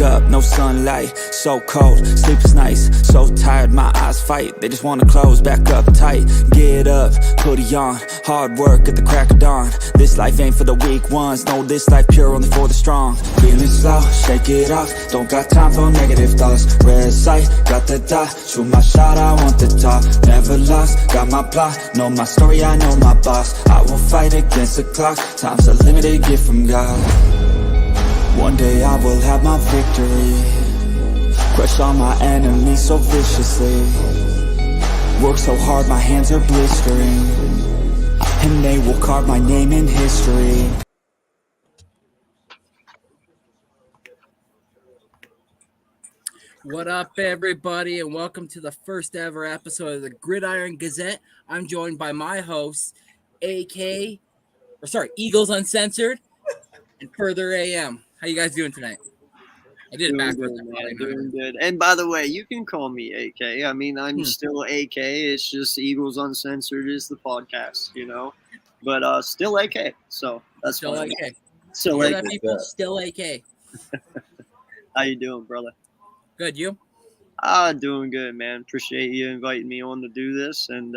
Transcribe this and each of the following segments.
up, no sunlight, so cold, sleep is nice, so tired, my eyes fight, they just wanna close, back up tight, get up, hoodie on, hard work at the crack of dawn, this life ain't for the weak ones, no, this life pure only for the strong, feeling slow, shake it off, don't got time for negative thoughts, red sight, got the dot, shoot my shot, I want the top, never lost, got my plot, know my story, I know my boss, I will fight against the clock, time's a limited gift from God. One day I will have my victory, crush all my enemies so viciously, work so hard my hands are blistering, and they will carve my name in history. What up, everybody, and welcome to the first ever episode of the Gridiron Gazette. I'm joined by my hosts, Eagles Uncensored, and Further AM. How you guys doing tonight? I did it backwards. Doing good. And by the way, you can call me AK. I mean, I'm still AK. It's just Eagles Uncensored is the podcast, you know. But still AK. So that's still fine. AK. Still AK. People, still AK. How you doing, brother? Good, you? Doing good, man. Appreciate you inviting me on to do this, and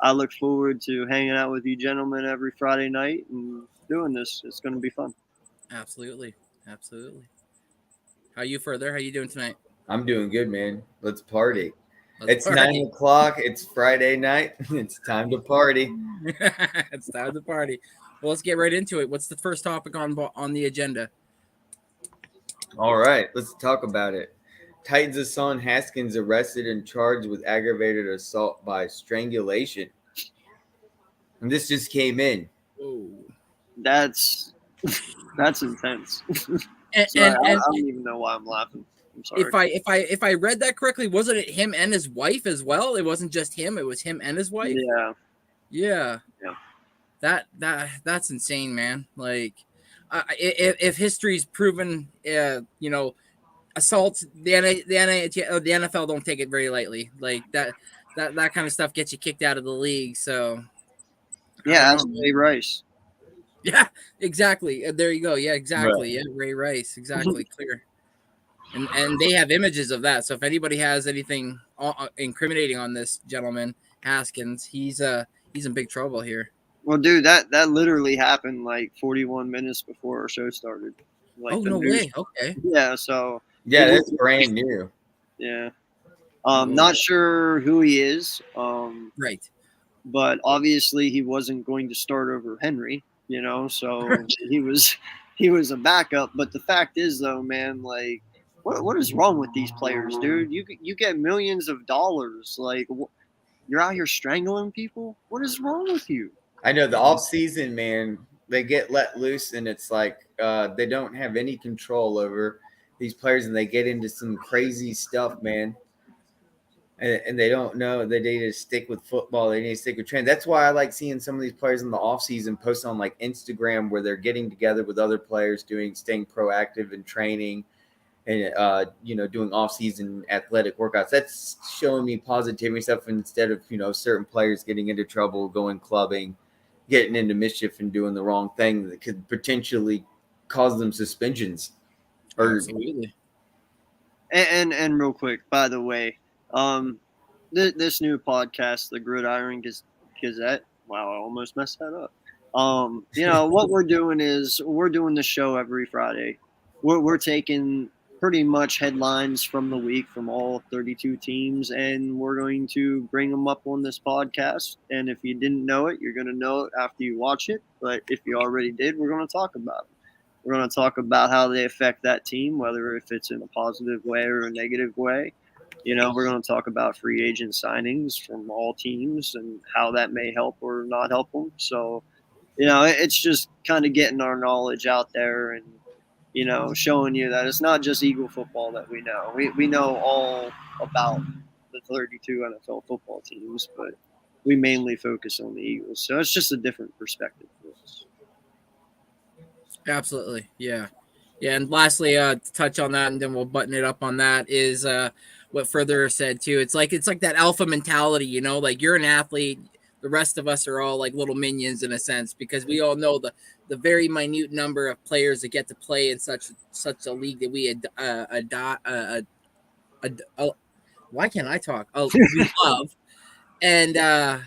I look forward to hanging out with you gentlemen every Friday night and doing this. It's going to be fun. Absolutely. How you Further? How you doing tonight? I'm doing good, man. Let's party. It's 9 o'clock. It's Friday night. It's time to party. It's time to party. Well, let's get right into it. What's the first topic on the agenda? All right, let's talk about it. Titans' Hassan Haskins arrested and charged with aggravated assault by strangulation. And this just came in. Ooh. That's intense. I don't even know why I'm laughing. I'm sorry. If I read that correctly, wasn't it him and his wife as well? It wasn't just him; it was him and his wife. Yeah. That's insane, man. Like, if history's proven, assaults, the NFL don't take it very lightly. Like that kind of stuff gets you kicked out of the league. So, yeah, that's Ray Rice. Yeah, exactly. There you go. Yeah, exactly. Right. Yeah, Ray Rice. Exactly. Clear. And they have images of that. So if anybody has anything incriminating on this gentleman, Haskins, he's in big trouble here. Well, dude, that literally happened like 41 minutes before our show started. Like, no way. Okay. Yeah. So. Yeah, that's brand new. Yeah. Not sure who he is. Right. But obviously he wasn't going to start over Henry, so he was a backup. But the fact is, though, man, like, what is wrong with these players, dude? You get millions of dollars. Like, you're out here strangling people? What is wrong with you? I know the off season, man, they get let loose and it's like they don't have any control over these players and they get into some crazy stuff, man. And they don't know they need to stick with football. They need to stick with training. That's why I like seeing some of these players in the offseason post on like Instagram where they're getting together with other players, staying proactive in training and, doing offseason athletic workouts. That's showing me positivity stuff instead of, certain players getting into trouble, going clubbing, getting into mischief and doing the wrong thing that could potentially cause them suspensions. Absolutely. And real quick, by the way, this new podcast, the Gridiron Gazette. Wow, I almost messed that up. What we're doing is we're doing the show every Friday. We're taking pretty much headlines from the week from all 32 teams, and we're going to bring them up on this podcast. And if you didn't know it, you're going to know it after you watch it. But if you already did, we're going to talk about it. We're going to talk about how they affect that team, whether if it's in a positive way or a negative way. We're going to talk about free agent signings from all teams and how that may help or not help them. So, it's just kind of getting our knowledge out there and, showing you that it's not just Eagle football that we know. We know all about the 32 NFL football teams, but we mainly focus on the Eagles. So it's just a different perspective for us. Absolutely. Yeah. And lastly, to touch on that, and then we'll button it up on that, is what Further said too. It's like that alpha mentality, like you're an athlete. The rest of us are all like little minions in a sense, because we all know the the very minute number of players that get to play in such a league that we why can't I talk? Oh, we love. And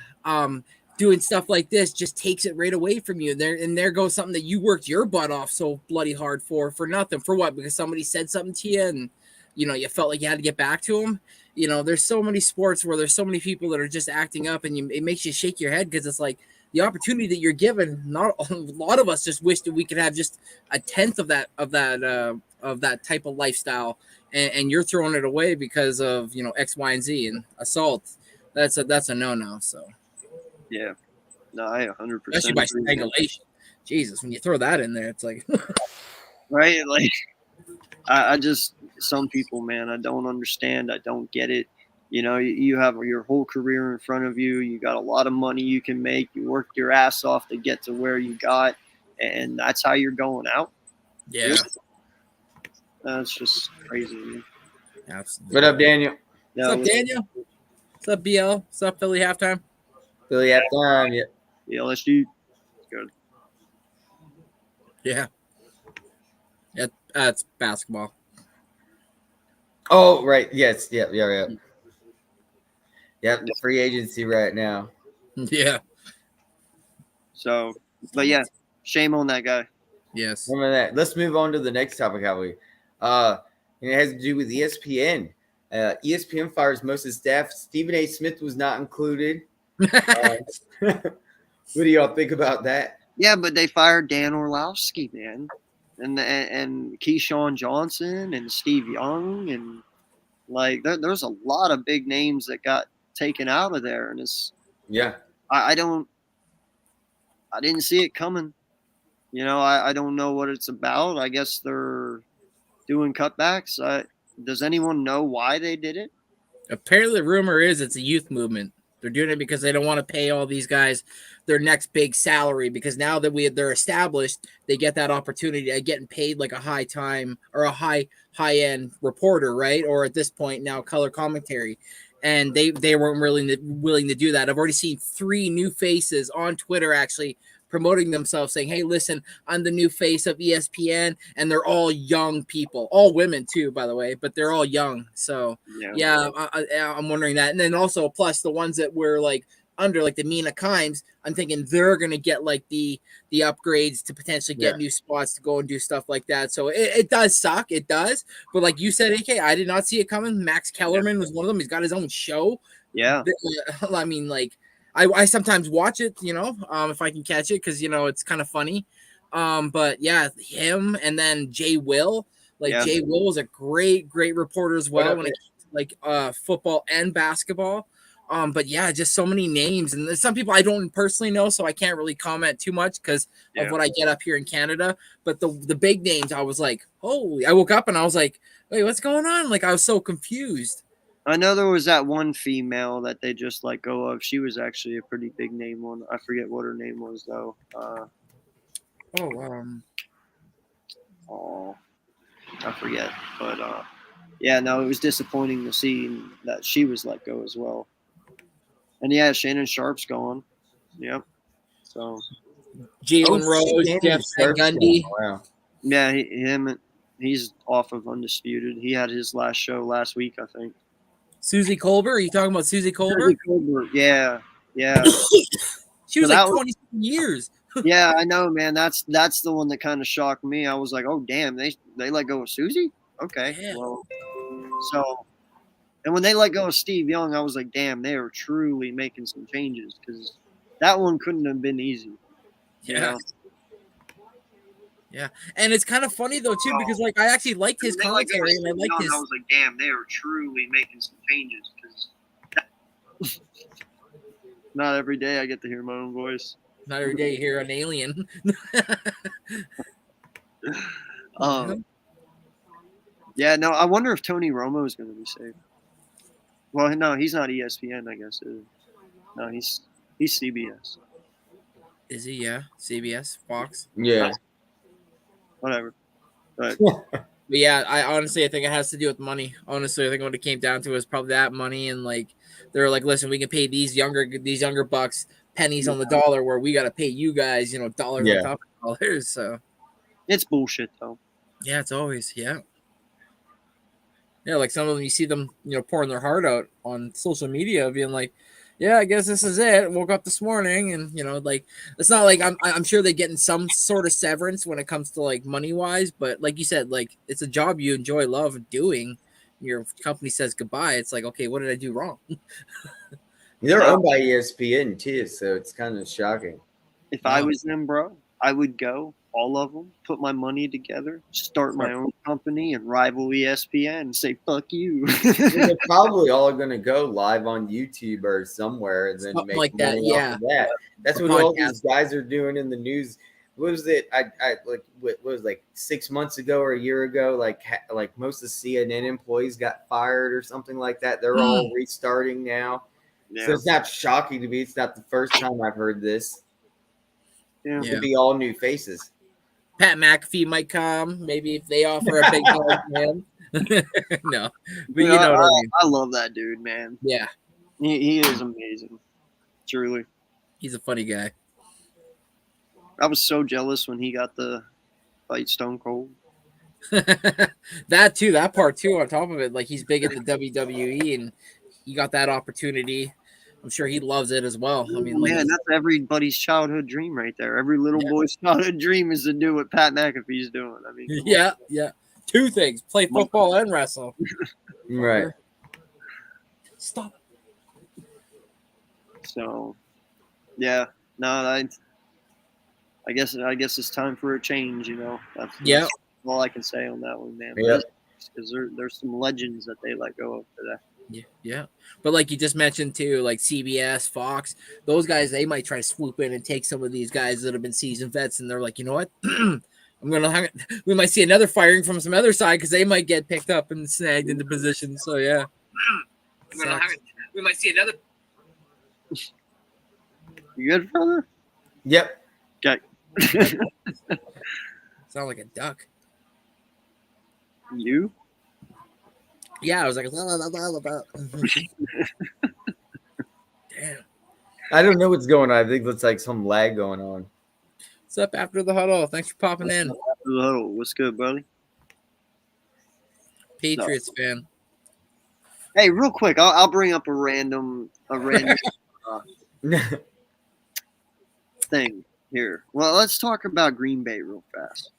doing stuff like this just takes it right away from you. There goes something that you worked your butt off so bloody hard for nothing. For what? Because somebody said something to you and you felt like you had to get back to them. There's so many sports where there's so many people that are just acting up, and it makes you shake your head because it's like the opportunity that you're given. Not a lot of us just wish that we could have just a tenth of that type of lifestyle, and you're throwing it away because of X, Y, and Z and assault. That's a no. So yeah, no, I 100%. Especially by strangulation. Jesus, when you throw that in there, it's like right. Like I just some people, man, I don't understand. I don't get it. You have your whole career in front of you. You got a lot of money you can make. You worked your ass off to get to where you got, and that's how you're going out. Yeah, that's just crazy. Man. Absolutely. What up, Daniel? Yeah, What's up, Daniel? What's up, BL? What's up, Philly halftime? Philly halftime. Yeah. Yeah, LSU. Good. Yeah. Yeah, it's basketball. Oh, right. Yes. Yeah. Yep. Free agency right now. Yeah. So, but yeah, shame on that guy. Yes. Remember that. Let's move on to the next topic, Howie. It has to do with ESPN. ESPN fires most of the staff. Stephen A. Smith was not included. What do y'all think about that? Yeah, but they fired Dan Orlovsky, man, and Keyshawn Johnson and Steve Young, and like there's a lot of big names that got taken out of there, and I didn't see it coming. I don't know what it's about. I guess they're doing cutbacks. Does anyone know why they did it? Apparently, the rumor is it's a youth movement. They're doing it because they don't want to pay all these guys their next big salary, because now that they're established, they get that opportunity of getting paid like a high time or a high end reporter, right? Or at this point now color commentary. And they weren't really willing to do that. I've already seen 3 new faces on Twitter actually promoting themselves, saying, "Hey, listen, I'm the new face of ESPN," and they're all young people, all women too, by the way, but they're all young. So yeah, I'm wondering that. And then also, plus the ones that were like under, like the Mina Kimes, I'm thinking they're gonna get like the upgrades to potentially get new spots to go and do stuff like that. So it does suck, it does. But like you said, AK, I did not see it coming. Max Kellerman was one of them. He's got his own show. Yeah, I mean, like. I sometimes watch it, if I can catch it, because, it's kind of funny. But yeah, him and then Jay Will. Jay Will was a great reporter as well when it came to football and basketball. But yeah, just so many names. And there's some people I don't personally know, so I can't really comment too much because of what I get up here in Canada. But the big names, I was like, holy, I woke up and I was like, wait, what's going on? Like, I was so confused. I know there was that one female that they just let go of. She was actually a pretty big name one. I forget what her name was though. I forget. But yeah, no, it was disappointing to see that she was let go as well. And yeah, Shannon Sharp's gone. Yep. So Jalen Rose, Jeff Gundy. Wow. Yeah, he's off of Undisputed. He had his last show last week, I think. Susie Colbert? Are you talking about Susie Colbert? Susie Colbert, yeah. She was like 20 yeund Yeah, I know, man. That's the one that kind of shocked me. I was like, oh damn, they let go of Susie? Okay. Yeah. Well, so, and when they let go of Steve Young, I was like, damn, they are truly making some changes, because that one couldn't have been easy. Yeah. Yeah, and it's kind of funny though too, because like I actually liked his commentary, and I liked his. I was like, damn, they are truly making some changes, because not every day I get to hear my own voice. Not every day you hear an alien. Yeah, no, I wonder if Tony Romo is going to be saved. Well, no, he's not ESPN, I guess. No, he's CBS. Is he? Yeah, CBS, Fox. Yeah. Whatever. But yeah, I honestly think it has to do with money. Honestly, I think what it came down to is probably that money, and like they're like, listen, we can pay these younger bucks pennies on the dollar, where we got to pay you guys, dollars on top of dollars. So It's bullshit though. yeah, it's always yeah. Like some of them, you see them, pouring their heart out on social media, being like, "Yeah, I guess this is it. Woke up this morning, and like it's not like I'm sure they're getting some sort of severance when it comes to like money wise, but like you said, like it's a job you enjoy, love doing. Your company says goodbye. It's like, okay, what did I do wrong? They're owned by ESPN too, so it's kind of shocking. If I was them, bro, I would go all of them, put my money together, start my own company, and rival ESPN and say "fuck you." They're probably all going to go live on YouTube or somewhere, and then Something make like that, money off of that. That's what all these guys are doing in the news. What was it? I like what was like 6 months ago or a year ago? Like most of the CNN employees got fired or something like that. They're all restarting now. Yeah. So it's not shocking to me. It's not the first time I've heard this. Yeah. It could be all new faces. Pat McAfee might come. Maybe if they offer a big man. No, but what I mean. I love that dude, man. Yeah, he is amazing. Truly, he's a funny guy. I was so jealous when he got the fight Stone Cold. That part too. On top of it, like he's big in the WWE, and he got that opportunity. I'm sure he loves it as well. I mean, man, that's everybody's childhood dream right there. Every little boy's childhood dream is to do what Pat McAfee's doing. I mean, yeah. Two things: play football and wrestle. Right. Stop. So, yeah, no, I guess it's time for a change. That's all I can say on that one, man. Yeah. Because there's some legends that they let go of today. Yeah. But like you just mentioned too, like CBS, Fox, those guys, they might try to swoop in and take some of these guys that have been seasoned vets, and they're like, you know what? We might see another firing from some other side because they might get picked up and snagged into positions. So yeah. We might see another. You good, brother? Yep. Okay. Sound like a duck. You? Yeah, I was like, damn. I don't know what's going on. I think it's like some lag going on. What's up after the huddle? Thanks for popping in. After the huddle. What's good, buddy? Patriots fan. Hey, real quick, I'll bring up a random thing here. Well, let's talk about Green Bay real fast.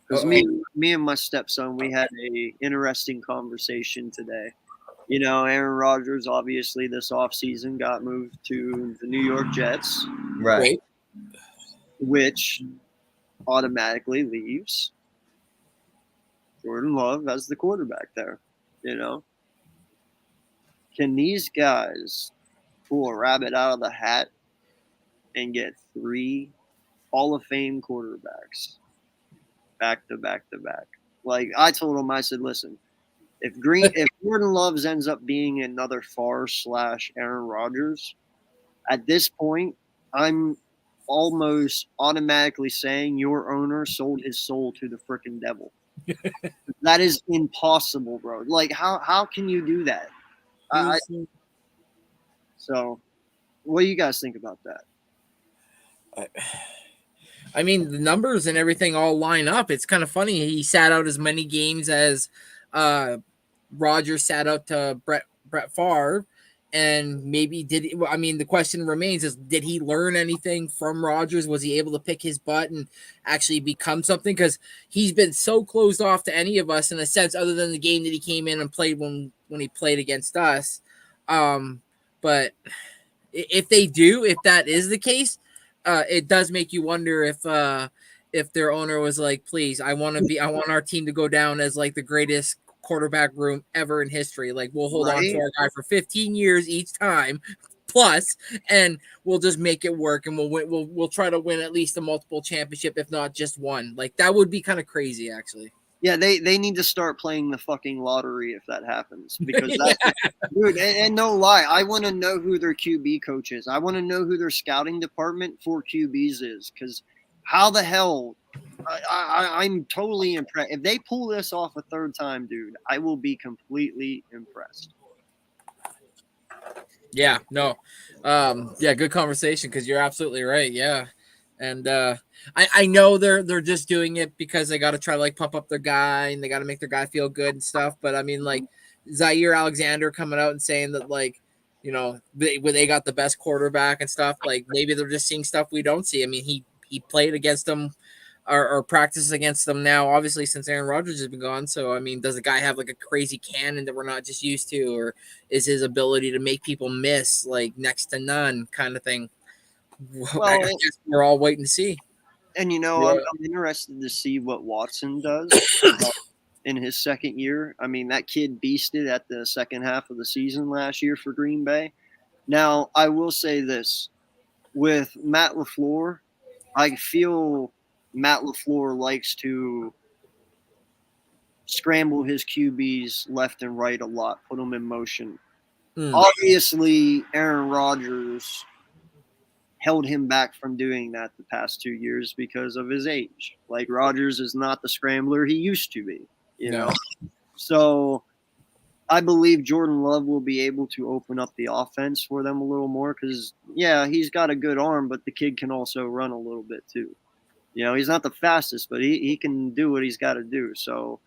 Because me and my stepson, we had a interesting conversation today. Aaron Rodgers, obviously, this offseason got moved to the New York Jets. Right. Which automatically leaves Jordan Love as the quarterback there. Can these guys pull a rabbit out of the hat and get 3 Hall of Fame quarterbacks back to back to back? Like I told him, I said, listen, if Jordan Love ends up being another Favre/Aaron Rodgers, at this point, I'm almost automatically saying your owner sold his soul to the freaking devil. That is impossible, bro. Like how can you do that? So, what do you guys think about that? I mean, the numbers and everything all line up. It's kind of funny. He sat out as many games as Rodgers sat out to Brett Favre. And maybe the question remains is, did he learn anything from Rodgers? Was he able to pick his butt and actually become something? Because he's been so closed off to any of us in a sense, other than the game that he came in and played when he played against us. But if that is the case, it does make you wonder if their owner was like, please, I want our team to go down as like the greatest quarterback room ever in history. Like we'll hold on to our guy for 15 years each time plus, and we'll just make it work, and we'll try to win at least a multiple championship, if not just one. Like that would be kind of crazy, actually. Yeah, they need to start playing the fucking lottery if that happens, because that's dude. And no lie, I want to know who their QB coach is. I want to know who their scouting department for QBs is, because how the hell? I'm totally impressed. If they pull this off a third time, dude, I will be completely impressed. Yeah, no. Yeah, good conversation, because you're absolutely right. Yeah. And I know they're just doing it because they got to try to like pump up their guy and they got to make their guy feel good and stuff. But I mean, like Zaire Alexander coming out and saying that, like, you know, they got the best quarterback and stuff. Like maybe they're just seeing stuff we don't see. I mean, he played against them or practices against them now, obviously, since Aaron Rodgers has been gone. So I mean, does the guy have like a crazy cannon that we're not just used to, or is his ability to make people miss like next to none kind of thing? Well, I guess we're all waiting to see. And, you know, Yeah. I'm interested to see what Watson does in his second year. I mean, that kid beasted at the second half of the season last year for Green Bay. Now, I will say this. With Matt LaFleur, I feel Matt LaFleur likes to scramble his QBs left and right a lot, put them in motion. Obviously, Aaron Rodgers held him back from doing that the past 2 years because of his age. Like, Rodgers is not the scrambler he used to be, you know? So I believe Jordan Love will be able to open up the offense for them a little more because, yeah, he's got a good arm, but the kid can also run a little bit too. You know, he's not the fastest, but he can do what he's got to do. So,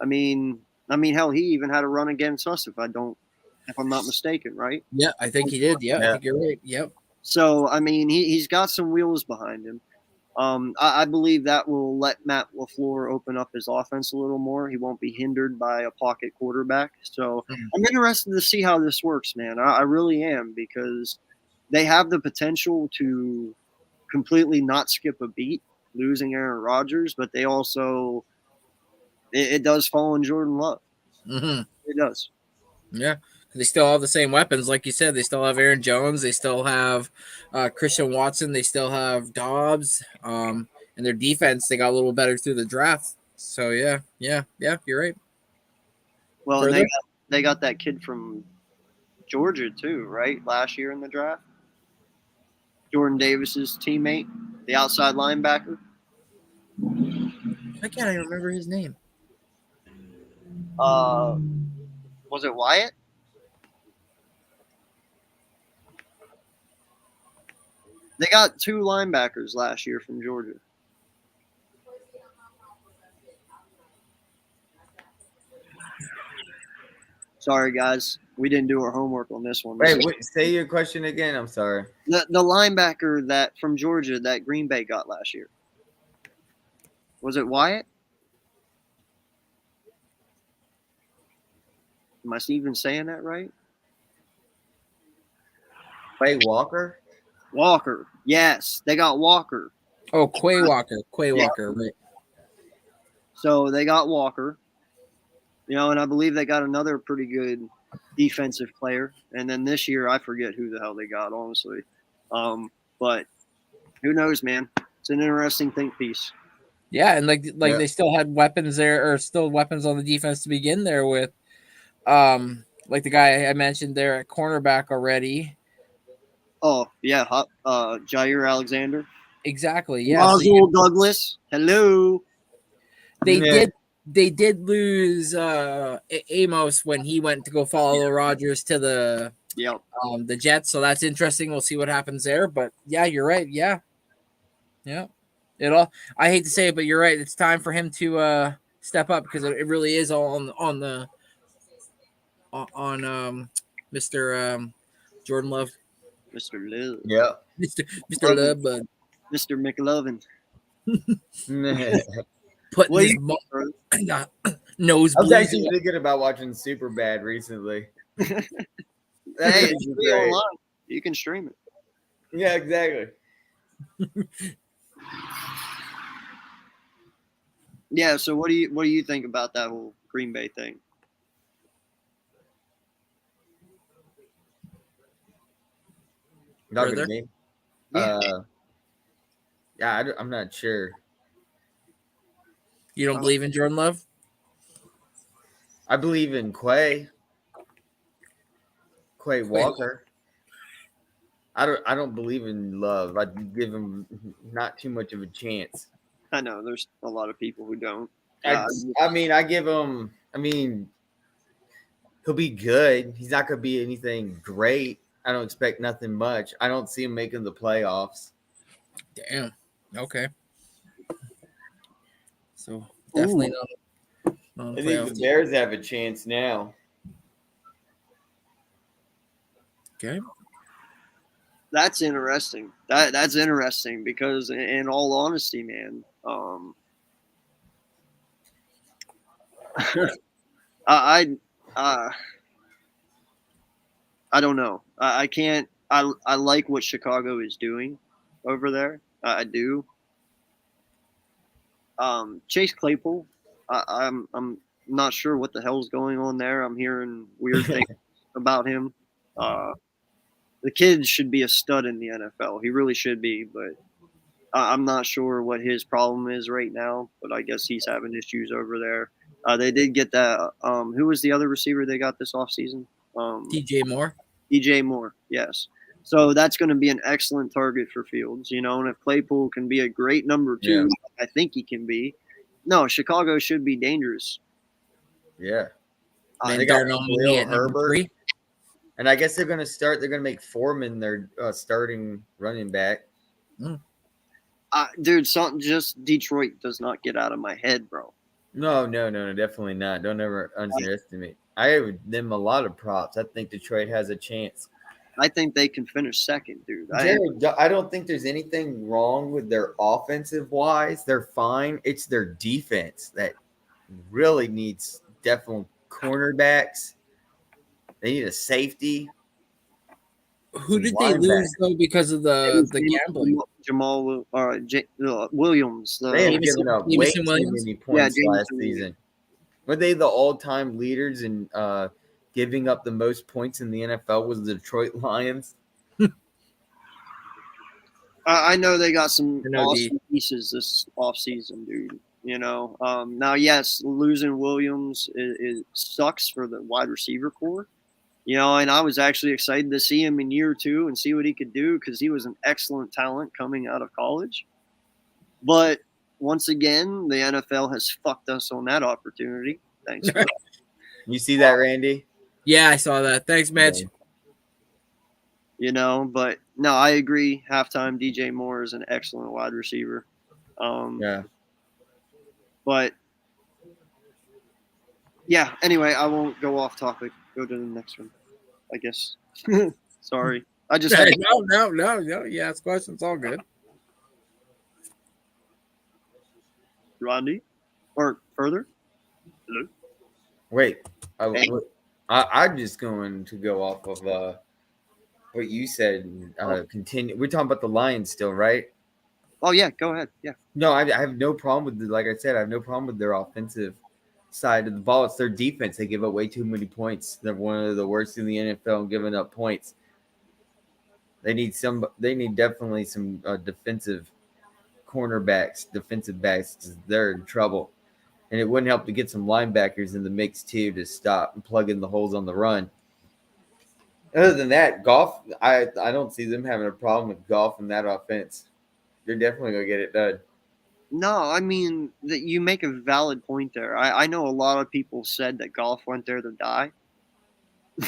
I mean, hell, he even had a run against us if I'm not mistaken, right? Yeah, I think he did. Yeah, I think you're right. Yep. So, I mean, he's got some wheels behind him. I believe that will let Matt LaFleur open up his offense a little more. He won't be hindered by a pocket quarterback. So I'm interested to see how this works, man. I really am, because they have the potential to completely not skip a beat losing Aaron Rodgers, but they also it does fall on Jordan Love. Mm-hmm. It does. Yeah. They still have the same weapons, like you said. They still have Aaron Jones. They still have Christian Watson. They still have Dobbs. And their defense, they got a little better through the draft. So yeah, you're right. Well, and they got that kid from Georgia too, right? Last year in the draft, Jordan Davis's teammate, the outside linebacker. I can't even remember his name. Was it Wyatt? They got 2 linebackers last year from Georgia. Sorry, guys. We didn't do our homework on this one. Wait, say your question again. I'm sorry. The linebacker that from Georgia that Green Bay got last year. Was it Wyatt? Am I even saying that right? Quay Walker? Walker. Yes, they got Walker. Oh, Quay Walker. Right. So they got Walker. You know, and I believe they got another pretty good defensive player. And then this year, I forget who the hell they got, honestly. But who knows, man? It's an interesting think piece. Yeah, and they still had weapons there, or still weapons on the defense to begin there with. Like the guy I mentioned there at cornerback already. Oh, yeah. Jair Alexander. Exactly, yeah. Roswell Douglas. Hello. They did lose Amos when he went to go follow Rodgers to the Jets, so that's interesting. We'll see what happens there. But yeah, you're right. Yeah. I hate to say it, but you're right. It's time for him to step up, because it really is all on Mr. Jordan Love. Mr. Love. Yeah. Mr. Love, but Mr. McLovin. Putting his nose. I was actually thinking about watching Superbad recently. Hey, it's free online. You can stream it. Yeah, exactly. Yeah. So what do you think about that whole Green Bay thing? Not gonna be. Yeah. I'm not sure. You don't believe in Jordan Love? I believe in Quay Walker. I don't believe in Love. I'd give him not too much of a chance. I know there's a lot of people who don't. I give him. I mean, he'll be good. He's not going to be anything great. I don't expect nothing much. I don't see him making the playoffs. Damn. Okay. So definitely not I a think playoff the team. Bears have a chance now. Okay. That's interesting. That's interesting because, in all honesty, man, I uh, I don't know. I can't. I like what Chicago is doing over there. I do. Chase Claypool. I'm not sure what the hell's going on there. I'm hearing weird things about him. Uh, the kid should be a stud in the NFL. He really should be, but I'm not sure what his problem is right now. But I guess he's having issues over there. They did get that. Who was the other receiver they got this offseason? DJ Moore. DJ Moore, yes. So that's going to be an excellent target for Fields, and if Claypool can be a great number two, I think he can be. No, Chicago should be dangerous. Yeah. Then They got Darnell Khalil Mooney at number Herbert. 3. And I guess they're going to make Foreman their starting running back. Dude, something just Detroit does not get out of my head, bro. No, definitely not. Don't ever underestimate. I give them a lot of props. I think Detroit has a chance. I think they can finish second, dude. Jared, I don't think there's anything wrong with their offensive wise. They're fine. It's their defense that really needs definitely cornerbacks. They need a safety. Who did they lose though because of the gambling? Jamal Williams. They have given up way too Williams? many points last Williams. season. Were they the all-time leaders in giving up the most points in the NFL? Was the Detroit Lions? I know they got some awesome pieces this offseason, dude. Now, yes, losing Williams it sucks for the wide receiver core. And I was actually excited to see him in year 2 and see what he could do because he was an excellent talent coming out of college. But once again, the NFL has fucked us on that opportunity. Thanks. You see that, Randy? Yeah, I saw that. Thanks, Mitch. But no, I agree. Halftime, DJ Moore is an excellent wide receiver. Yeah. But yeah, anyway, I won't go off topic. Go to the next one, I guess. Sorry. I just had No. You ask questions, all good. Rodney? Or further? Hello? Wait. I'm just going to go off of what you said. Continue. We're talking about the Lions still, right? Oh, yeah. Go ahead. Yeah. No, I have no problem with like I said, I have no problem with their offensive side of the ball. It's their defense. They give up way too many points. They're one of the worst in the NFL in giving up points. They need definitely some defensive cornerbacks, defensive backs. They're in trouble. And it wouldn't help to get some linebackers in the mix too to stop and plug in the holes on the run. Other than that, Goff, I don't see them having a problem with Goff in that offense. They're definitely going to get it done. No, I mean, that you make a valid point there. I know a lot of people said that Goff went there to die.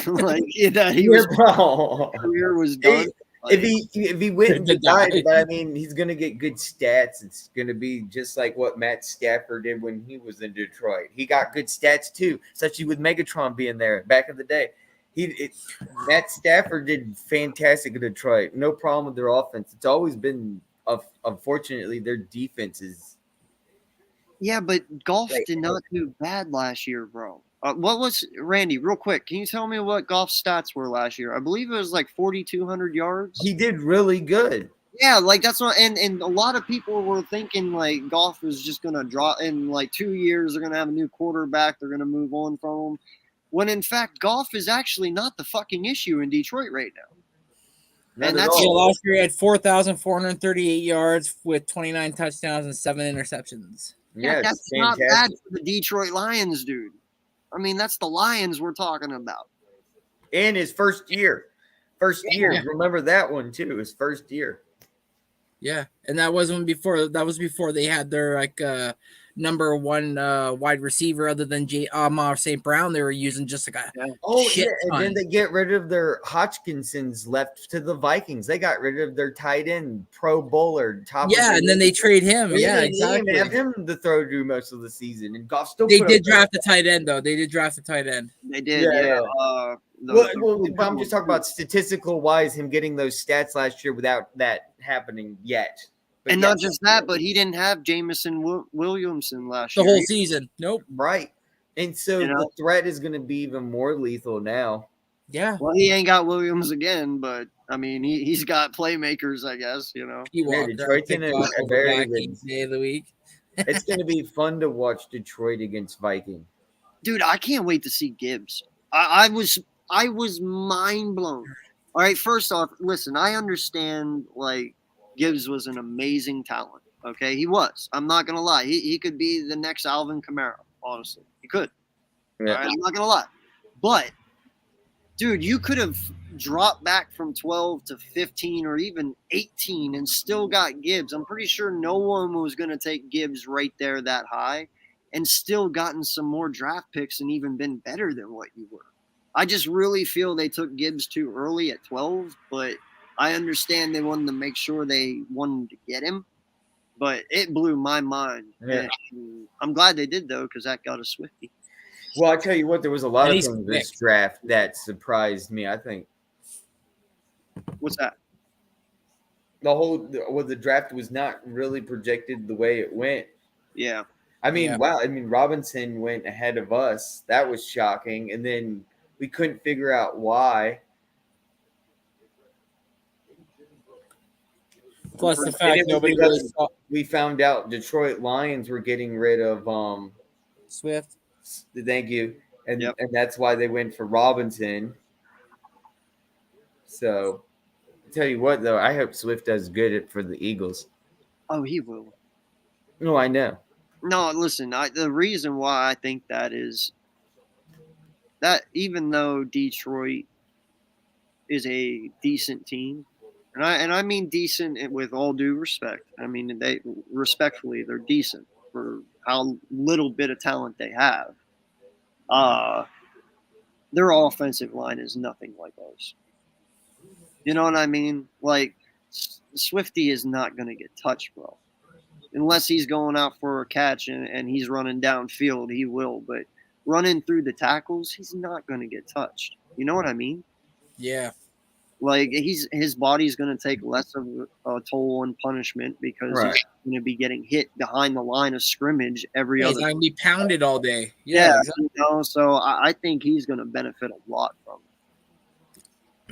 Like that his career was done. If he went and died, but I mean, he's going to get good stats. It's going to be just like what Matt Stafford did when he was in Detroit. He got good stats too, especially with Megatron being there back in the day. Matt Stafford did fantastic in Detroit. No problem with their offense. It's always been, unfortunately, their defense is. Yeah, but Goff did not do bad last year, bro. What was Randy? Real quick, can you tell me what Goff's stats were last year? I believe it was like 4,200 yards. He did really good. Yeah, like that's what, and a lot of people were thinking like Goff was just gonna drop in like 2 years. They're gonna have a new quarterback. They're gonna move on from him. When in fact, Goff is actually not the fucking issue in Detroit right now. And that's last year he had 4,438 yards with 29 touchdowns and 7 interceptions. Yeah, that's not bad for the Detroit Lions, dude. I mean, that's the Lions we're talking about. And his first year. Yeah. Remember that one too, his first year. Yeah. And that was before they had their number one wide receiver other than Amar St. Brown. They were using just like a and ton. then they get rid of their Hodgkinsons left to the Vikings. They got rid of their tight end, Pro Bowler, and then they trade him. Yeah, exactly. Have him to throw to most of the season, and Goff still. They did draft a tight end though. They did draft a tight end. They did. Yeah. But I'm just talking about statistical wise, him getting those stats last year without that happening yet. But and not just that, but he didn't have Jameson Williamson last year. The whole season. Nope. Right. And so the threat is going to be even more lethal now. Yeah. Well, he ain't got Williams again, but I mean, he's got playmakers, I guess, you know. Detroit's in a very good day of the week. It's going to be fun to watch Detroit against Viking. Dude, I can't wait to see Gibbs. I was mind blown. All right, first off, listen, I understand like Gibbs was an amazing talent. Okay, he was. I'm not gonna lie. He could be the next Alvin Kamara. Honestly, he could. Yeah. All right, I'm not gonna lie. But, dude, you could have dropped back from 12 to 15 or even 18 and still got Gibbs. I'm pretty sure no one was gonna take Gibbs right there that high, and still gotten some more draft picks and even been better than what you were. I just really feel they took Gibbs too early at 12, but I understand they wanted to make sure they wanted to get him. But it blew my mind. Yeah. And I'm glad they did, though, because that got a Swiftie. Well, I tell you what, there was a lot of things in this draft that surprised me, I think. What's that? The draft was not really projected the way it went. Yeah. I mean, wow. I mean, Robinson went ahead of us. That was shocking. And then we couldn't figure out why. Plus the fact nobody really saw. We found out Detroit Lions were getting rid of Swift. Thank you. And that's why they went for Robinson. So, I tell you what, though, I hope Swift does good for the Eagles. Oh, he will. No, I know. No, listen, the reason why I think that is that even though Detroit is a decent team, and I mean decent with all due respect. I mean, they're decent for how little bit of talent they have. Their offensive line is nothing like ours. You know what I mean? Like, Swiftie is not going to get touched, bro. Unless he's going out for a catch and he's running downfield, he will. But running through the tackles, he's not going to get touched. You know what I mean? Yeah. Like, his body's going to take less of a toll and punishment because he's going to be getting hit behind the line of scrimmage every other. He's going to be pounded all day. Yeah, exactly. You know, so I think he's going to benefit a lot from it.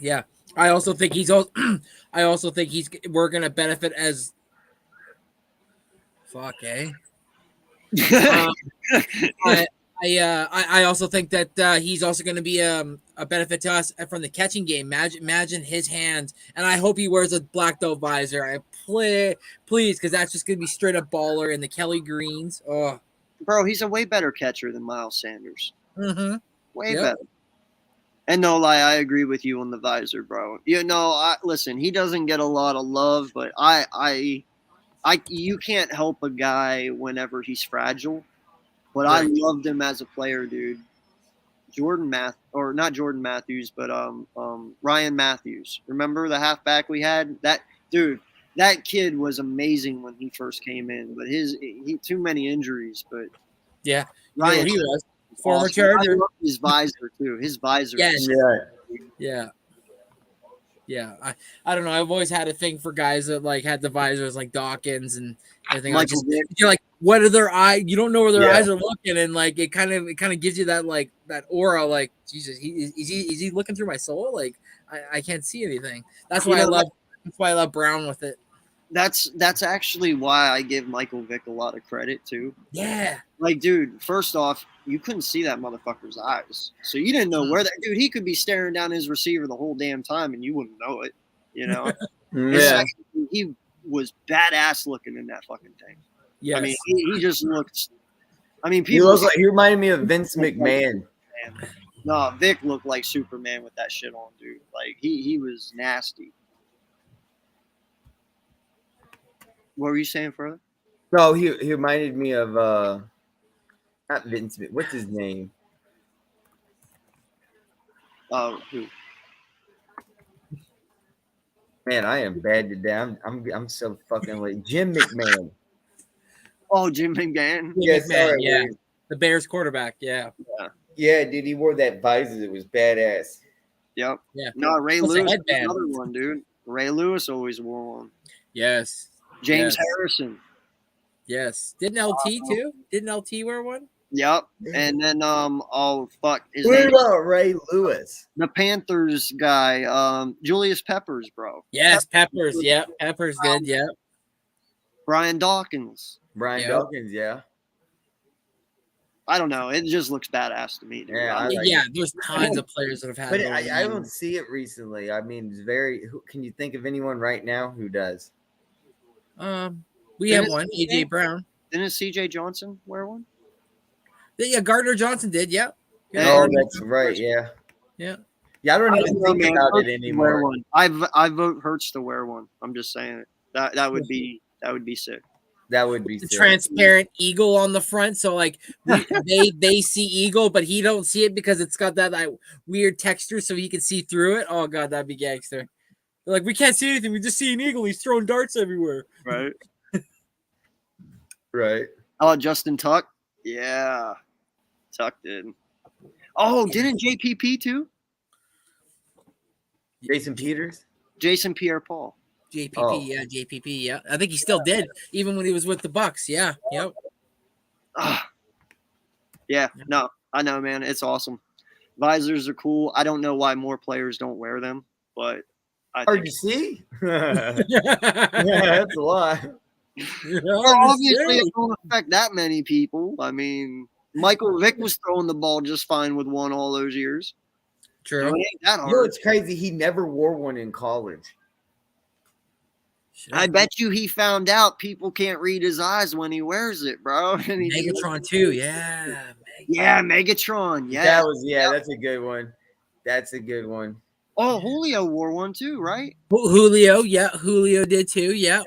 Yeah. I also think we're going to benefit as fuck, eh? I also think that he's also going to be a benefit to us from the catching game. Imagine his hands, and I hope he wears a black belt visor. Please, because that's just going to be straight up baller in the Kelly Greens. Oh, bro, he's a way better catcher than Miles Sanders. Mm-hmm. Way better. And no lie, I agree with you on the visor, bro. You know, listen, he doesn't get a lot of love, but you can't help a guy whenever he's fragile. But I loved him as a player, dude. Not Jordan Matthews, but Ryan Matthews. Remember the halfback we had? That kid was amazing when he first came in, but he too many injuries. But yeah, Ryan, he was former Charger. I love his visor too. His visor. Yes. Yeah. I don't know. I've always had a thing for guys that like had the visors like Dawkins and everything. You're like, what are their eyes? You don't know where their eyes are looking, and like it kind of gives you that like that aura. Like, Jesus, is he looking through my soul? Like I can't see anything. That's why I love Brown with it. That's actually why I give Michael Vick a lot of credit too. Yeah. Like, dude, first off, you couldn't see that motherfucker's eyes. So you didn't know where he could be staring down his receiver the whole damn time and you wouldn't know it, you know? He was badass looking in that fucking thing. Yeah. I mean, he just looked, he reminded me of Vince McMahon. No, Vic looked like Superman with that shit on, dude. Like, he was nasty. What were you saying further? No, he reminded me of not Vince Smith. What's his name? Oh, who? Man, I am bad today. I'm so fucking late. Jim McMahon. Oh, Jim McMahon. Jim Yeah, McMahon, sorry, yeah. Wade. The Bears quarterback, yeah. Yeah, dude, he wore that visor. It was badass. Yep. Yeah. No, Ray Plus a Lewis. headband. Another one, dude. Ray Lewis always wore one. Yes. James Yes. Harrison. Yes. Didn't LT too? Didn't LT wear one? Yep. And then oh fuck, his What name, about Ray Lewis? the Panthers guy, Julius Peppers, bro. Yes, Peppers. Yeah, Peppers did. Yeah. Brian Dawkins. Brian Yeah. Dawkins, yeah. I don't know. It just looks badass to me, dude. Yeah, I like Yeah, it. there's tons of players that have had But those. I don't see it recently. I mean, it's very. Can you think of anyone right now who does? We have one, AJ Brown. Didn't CJ Johnson wear one? Yeah, Gardner Johnson did. Yeah. Yeah. Oh, that's right. Yeah. Yeah. Yeah, I don't I even don't know, think man. about Hurts it to wear anymore. one. I vote Hurts to wear one. I'm just saying it. That would be sick. That would be The sick. transparent eagle on the front, so like they see eagle, but he don't see it because it's got that like, weird texture, so he can see through it. Oh god, that'd be gangster. They're like, we can't see anything. We just see an eagle. He's throwing darts everywhere. Right. Right. Oh, Justin Tuck. Yeah. Tuck did. Oh, didn't JPP too? Jason Peters. Jason Pierre-Paul. JPP, Oh. yeah, JPP, yeah. I think he still did, even when he was with the Bucks. Yeah, yep. Ah. Yeah, no, I know, man. It's awesome. Visors are cool. I don't know why more players don't wear them, but I Hard think to see. That's a lot. well, obviously it don't affect that many people. I mean, Michael Vick was throwing the ball just fine with one all those years. So True. it ain't that You know, hard. it's crazy. He never wore one in college. I bet you he found out people can't read his eyes when he wears it, bro. And he, Megatron too, yeah. yeah, Megatron. Yeah. That was That's a good one. That's a good one. Oh, Julio wore one too, right? Julio, yeah, Julio did too, yeah.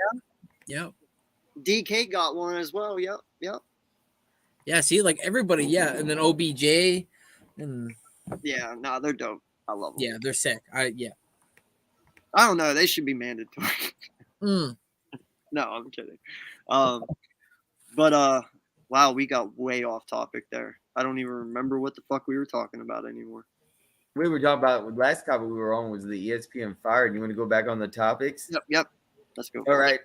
Yep. DK got one as well. Yep. Yeah, see, like everybody, yeah, and then OBJ, and Yeah, no, they're dope. I love them. yeah, they're sick. I I don't know. They should be mandatory. Mm. No, I'm kidding. But wow, we got way off topic there. I don't even remember what the fuck we were talking about anymore. We were talking about last topic we were on was the ESPN fire. Do you want to go back on the topics? Yep. Let's go. All right.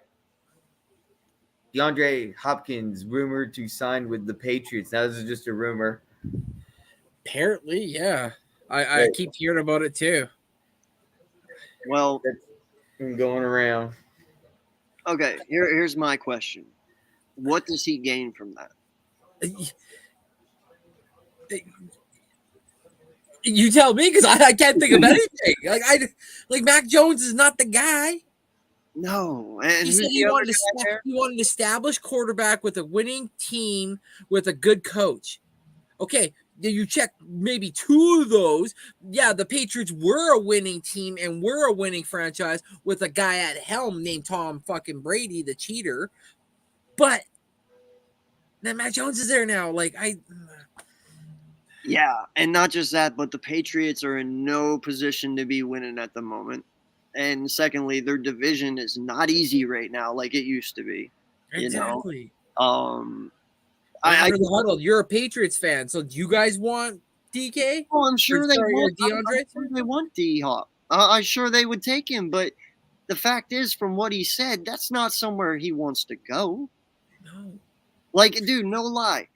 DeAndre Hopkins rumored to sign with the Patriots. Now this is just a rumor. Apparently, yeah. I Right. keep hearing about it too. Well, That's going around. okay. Here's my question. What does he gain from that? You tell me, because I can't think of anything. Like Mac Jones is not the guy. No. And He who's said the he other wanted, guy there? he wanted an established quarterback with a winning team with a good coach. Okay, you check maybe two of those. Yeah, the Patriots were a winning team and were a winning franchise with a guy at helm named Tom fucking Brady, the cheater. But then Mac Jones is there now. Yeah, and not just that, but the Patriots are in no position to be winning at the moment. And secondly, their division is not easy right now like it used to be. exactly. I Under the huddle, you're a Patriots fan, so do you guys want DK? Oh, I'm sure they Sorry, want DeAndre? I'm sure they want D-Hop. I'm sure they would take him, but the fact is, from what he said, that's not somewhere he wants to go. No. Like, dude, no lie.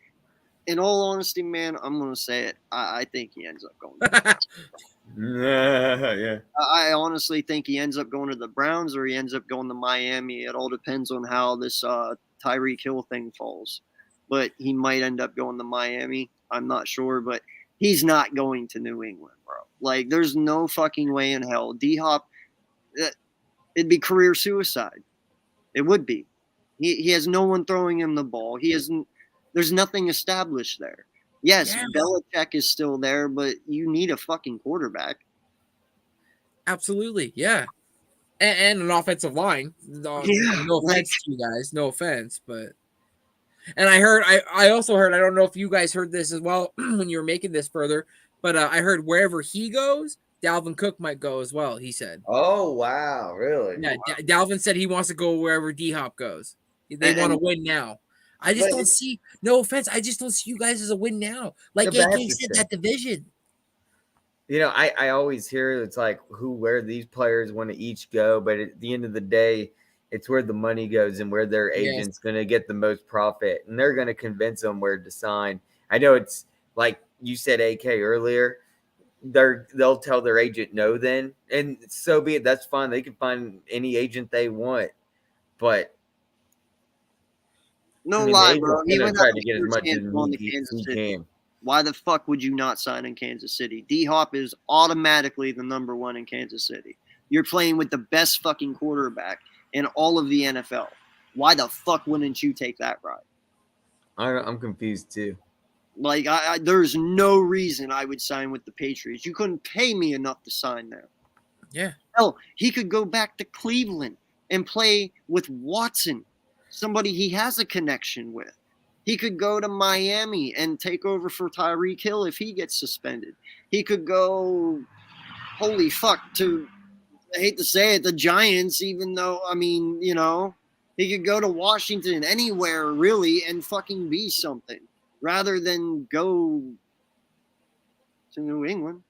In all honesty, man, I'm gonna say it. I think he ends up going. Yeah. I honestly think he ends up going to the Browns or he ends up going to Miami. It all depends on how this Tyreek Hill thing falls. But he might end up going to Miami. I'm not sure, but he's not going to New England, bro. Like, there's no fucking way in hell. D-Hop, it'd be career suicide. It would be. He has no one throwing him the ball. There's nothing established there. Yes, Yeah. Belichick is still there, but you need a fucking quarterback. Absolutely, yeah. And an offensive line. No offense to you guys. No offense, but And I also heard, I don't know if you guys heard this as well when you were making this further, but I heard wherever he goes, Dalvin Cook might go as well, he said. Oh, wow. Really? Yeah, Dalvin said he wants to go wherever D-Hop goes. They want to win now. I just don't see, no offense, I just don't see you guys as a win now. Like AK said, that division. You know, I always hear it's like where these players want to each go, but at the end of the day, it's where the money goes and where their agent's going to get the most profit, and they're going to convince them where to sign. I know it's like you said, AK earlier. They'll tell their agent no then, and so be it. That's fine. They can find any agent they want, but no lie, the bro. agent's gonna try to get as much as he can. Why the fuck would you not sign in Kansas City? D-Hop is automatically the number one in Kansas City. You're playing with the best fucking quarterback in all of the NFL. Why the fuck wouldn't you take that ride? I'm confused too. Like, there's no reason I would sign with the Patriots. You couldn't pay me enough to sign there. Yeah. Hell, he could go back to Cleveland and play with Watson, somebody he has a connection with. He could go to Miami and take over for Tyreek Hill if he gets suspended. He could go, holy fuck, to, I hate to say it, the Giants, even though, I mean, you know, he could go to Washington, anywhere really, and fucking be something rather than go to New England.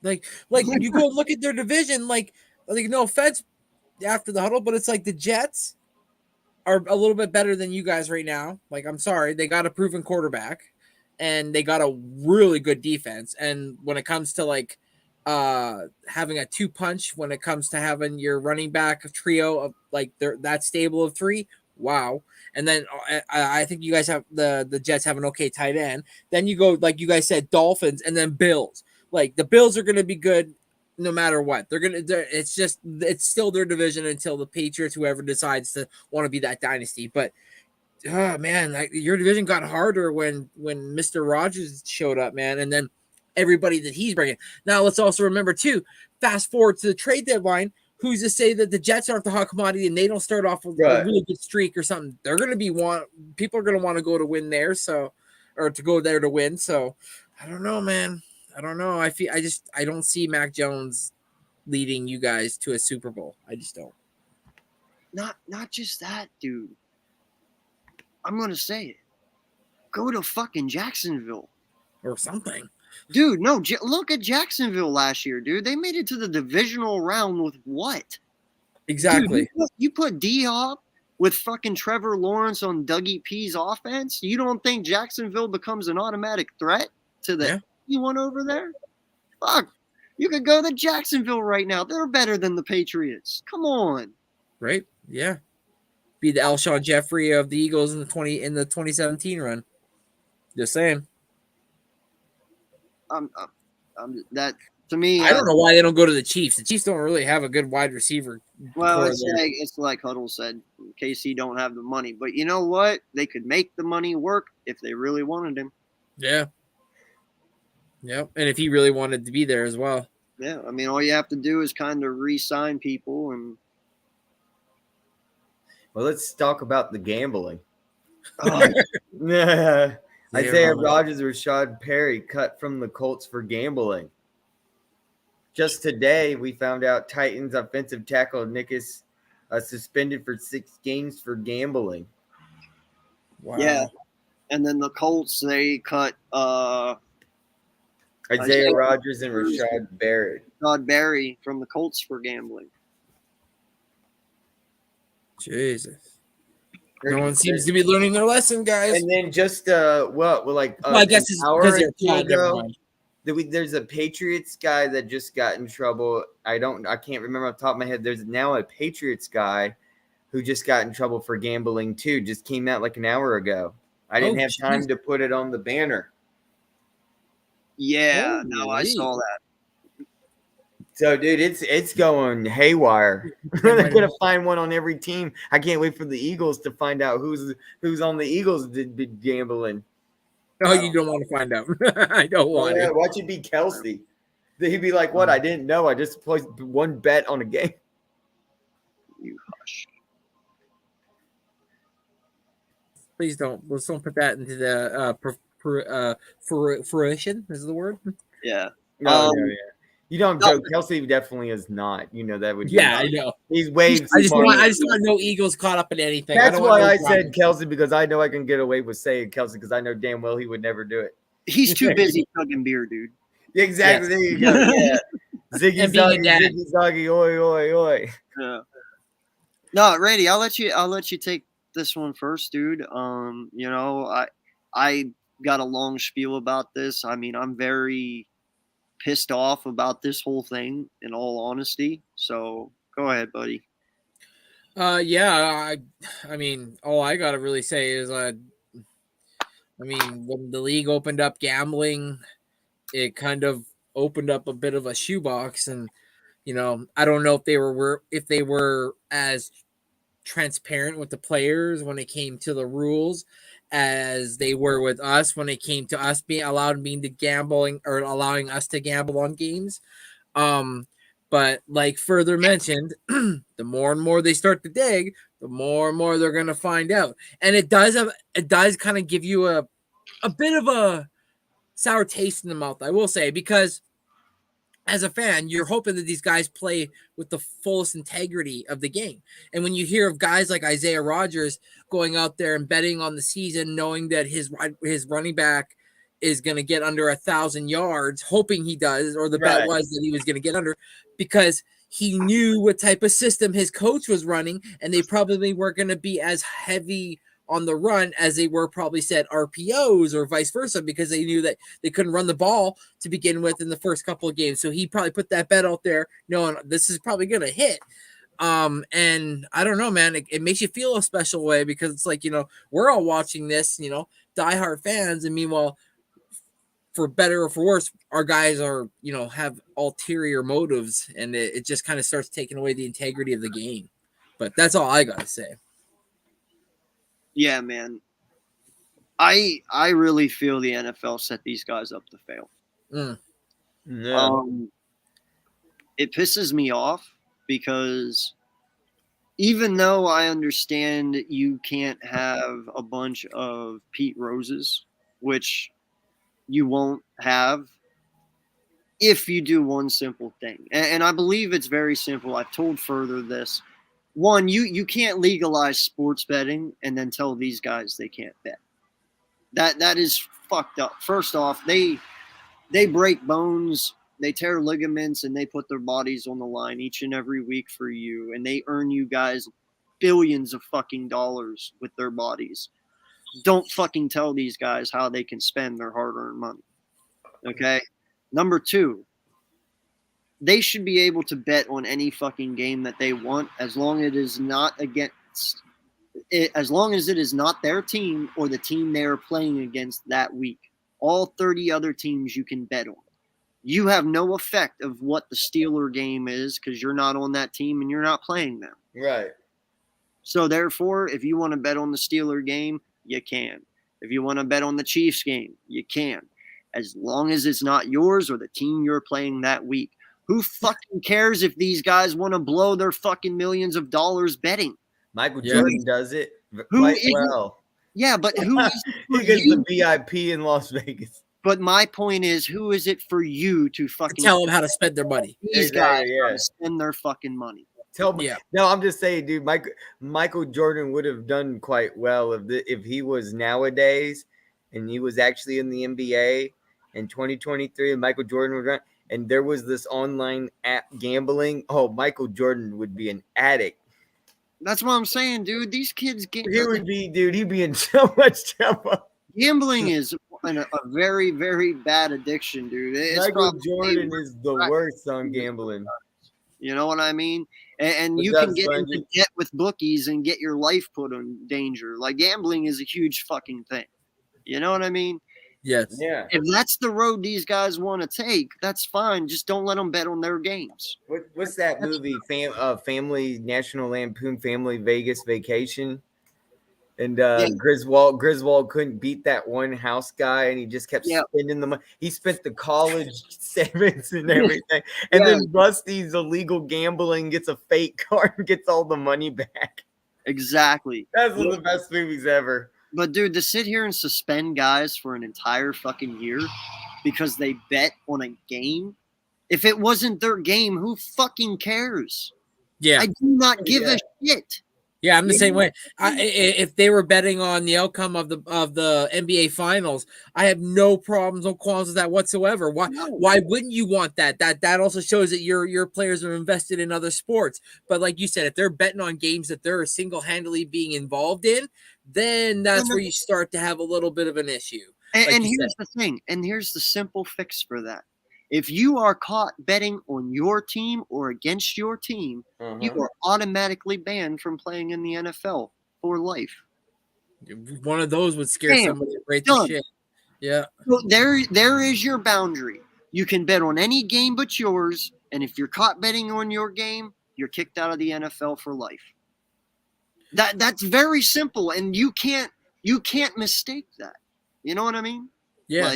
Like you go look at their division, like no offense after the huddle, but it's like the Jets are a little bit better than you guys right now. Like, I'm sorry, they got a proven quarterback and they got a really good defense. And when it comes to like having a 2-punch, when it comes to having your running back trio of like that stable of 3, wow. And then I think you guys have the Jets have an okay tight end. Then you go, like you guys said, Dolphins and then Bills. Like the Bills are going to be good no matter what. It's still their division until the Patriots, whoever decides to want to be that dynasty. But oh man, your division got harder when Mr. Rogers showed up, man, and then everybody that he's bringing. Now let's also remember too. Fast forward to the trade deadline. Who's to say that the Jets aren't the hot commodity and they don't start off with a really good streak or something? They're going to be people are going to want to go to win there, or to go there to win. So I don't know, man. I don't know. I don't see Mac Jones leading you guys to a Super Bowl. I just don't. Not just that, dude. I'm going to say it. Go to fucking Jacksonville. Or something. Dude, no, look at Jacksonville last year, dude. They made it to the divisional round with what? Exactly. Dude, you put D-Hop with fucking Trevor Lawrence on Dougie P's offense? You don't think Jacksonville becomes an automatic threat to the anyone over there? Fuck. You could go to Jacksonville right now. They're better than the Patriots. Come on. Right? Yeah. Be the Alshon Jeffrey of the Eagles in the 2017 run. Just saying. That to me. I don't know why they don't go to the Chiefs. The Chiefs don't really have a good wide receiver. Well, it's like Huddle said. KC don't have the money, but you know what? They could make the money work if they really wanted him. Yeah. Yep. And if he really wanted to be there as well. Yeah. I mean, all you have to do is kind of re-sign people and. Well, let's talk about the gambling. Isaiah Rodgers and Rashad Perry cut from the Colts for gambling. Just today, we found out Titans offensive tackle Nickus suspended for 6 games for gambling. Wow. Yeah. And then the Colts, they cut Isaiah Rodgers and Rashad Berry from the Colts for gambling. Jesus. No one seems to be learning their lesson, guys. And then just I guess it's because they're tied, there's a Patriots guy that just got in trouble. I can't remember off the top of my head. There's now a Patriots guy who just got in trouble for gambling too. Just came out like an hour ago. I didn't have time to put it on the banner. Yeah, no, I saw that. So, dude, it's going haywire. They're gonna find one on every team. I can't wait for the Eagles to find out who's on the Eagles gambling. Oh, you don't want to find out. I don't want to. Watch it be Kelsey. He'd be like, "What? I didn't know. I just placed one bet on a game." You hush. Please don't. Let's don't put that into the fruition. Is the word? Yeah. No, yeah. You don't No. joke. Kelsey definitely is not. You know that would. Yeah, I know. He's way I just smarter. want no Eagles caught up in anything. That's don't why want no I drama. said Kelsey, because I know I can get away with saying Kelsey because I know damn well he would never do it. He's too busy chugging beer, dude. Exactly. Yes. There you go. Yeah. Ziggy And being a Zoggy, dad. Ziggy Zoggy, oi, oi, oi. Yeah. No, Randy, I'll let you take this one first, dude. You know, I got a long spiel about this. I mean, I'm very pissed off about this whole thing, in all honesty. So go ahead, buddy. Yeah, I mean, all I gotta really say is, I mean, when the league opened up gambling, it kind of opened up a bit of a shoebox, and you know, I don't know if they were as transparent with the players when it came to the rules as they were with us when it came to us being to gambling or allowing us to gamble on games. But like further mentioned, the more and more they start to dig, the more and more they're going to find out. And it does kind of give you a bit of a sour taste in the mouth, I will say, because as a fan, you're hoping that these guys play with the fullest integrity of the game. And when you hear of guys like Isaiah Rodgers going out there and betting on the season, knowing that his running back is going to get under 1,000 yards, hoping he does, or the bet was that he was going to get under, because he knew what type of system his coach was running, and they probably weren't going to be as heavy on the run as they were probably set RPOs or vice versa, because they knew that they couldn't run the ball to begin with in the first couple of games. So he probably put that bet out there knowing this is probably going to hit. And I don't know, man, it makes you feel a special way, because it's like, you know, we're all watching this, you know, diehard fans. And meanwhile, for better or for worse, our guys are, you know, have ulterior motives, and it just kind of starts taking away the integrity of the game. But that's all I got to say. Yeah, man. I really feel the NFL set these guys up to fail. Yeah. It pisses me off because even though I understand you can't have a bunch of Pete Roses, which you won't have if you do one simple thing. And I believe it's very simple. I've told further this. One, you can't legalize sports betting and then tell these guys they can't bet. That is fucked up. First off, they break bones, they tear ligaments, and they put their bodies on the line each and every week for you, and they earn you guys billions of fucking dollars with their bodies. Don't fucking tell these guys how they can spend their hard-earned money. Okay? Number two, they should be able to bet on any fucking game that they want as long as it is not their team or the team they are playing against that week. All 30 other teams you can bet on. You have no effect of what the Steeler game is because you're not on that team and you're not playing them. Right. So therefore, if you want to bet on the Steeler game, you can. If you want to bet on the Chiefs game, you can. As long as it's not yours or the team you're playing that week. Who fucking cares if these guys want to blow their fucking millions of dollars betting? Michael Jordan does it Who quite is well. Yeah, but who is He gets the VIP in Las Vegas. But my point is, who is it for you to fucking tell them how to spend their money? These guys gotta spend their fucking money. Tell me. Yeah. No, I'm just saying, dude. Michael Jordan would have done quite well if he was nowadays, and he was actually in the NBA in 2023, and Michael Jordan would run, and there was this online app gambling. Oh, Michael Jordan would be an addict. That's what I'm saying, dude. These kids get. He would be, dude. He'd be in so much trouble. Gambling is a very, very bad addiction, dude. Michael Jordan is the worst on gambling. You know what I mean? And you can get into debt with bookies and get your life put in danger. Like, gambling is a huge fucking thing. You know what I mean? Yes. Yeah. If that's the road these guys want to take, that's fine. Just don't let them bet on their games. What's that movie? Family National Lampoon Family Vegas Vacation. And Griswold couldn't beat that one house guy, and he just kept spending the money. He spent the college savings and everything. And then Rusty's illegal gambling, gets a fake card, and gets all the money back. Exactly. That's one of the best movies ever. But dude, to sit here and suspend guys for an entire fucking year because they bet on a game, if it wasn't their game, who fucking cares? Yeah. I do not give a shit. Yeah, I'm the same way. If they were betting on the outcome of the NBA Finals, I have no problems, no qualms with that whatsoever. Why wouldn't you want that? That also shows that your players are invested in other sports. But like you said, if they're betting on games that they're single-handedly being involved in, then that's where you start to have a little bit of an issue. And here's the thing, and here's the simple fix for that. If you are caught betting on your team or against your team, you are automatically banned from playing in the NFL for life. One of those would scare somebody right to shit. Yeah. So there is your boundary. You can bet on any game but yours, and if you're caught betting on your game, you're kicked out of the NFL for life. That's very simple, and you can't mistake that. You know what I mean? Yeah.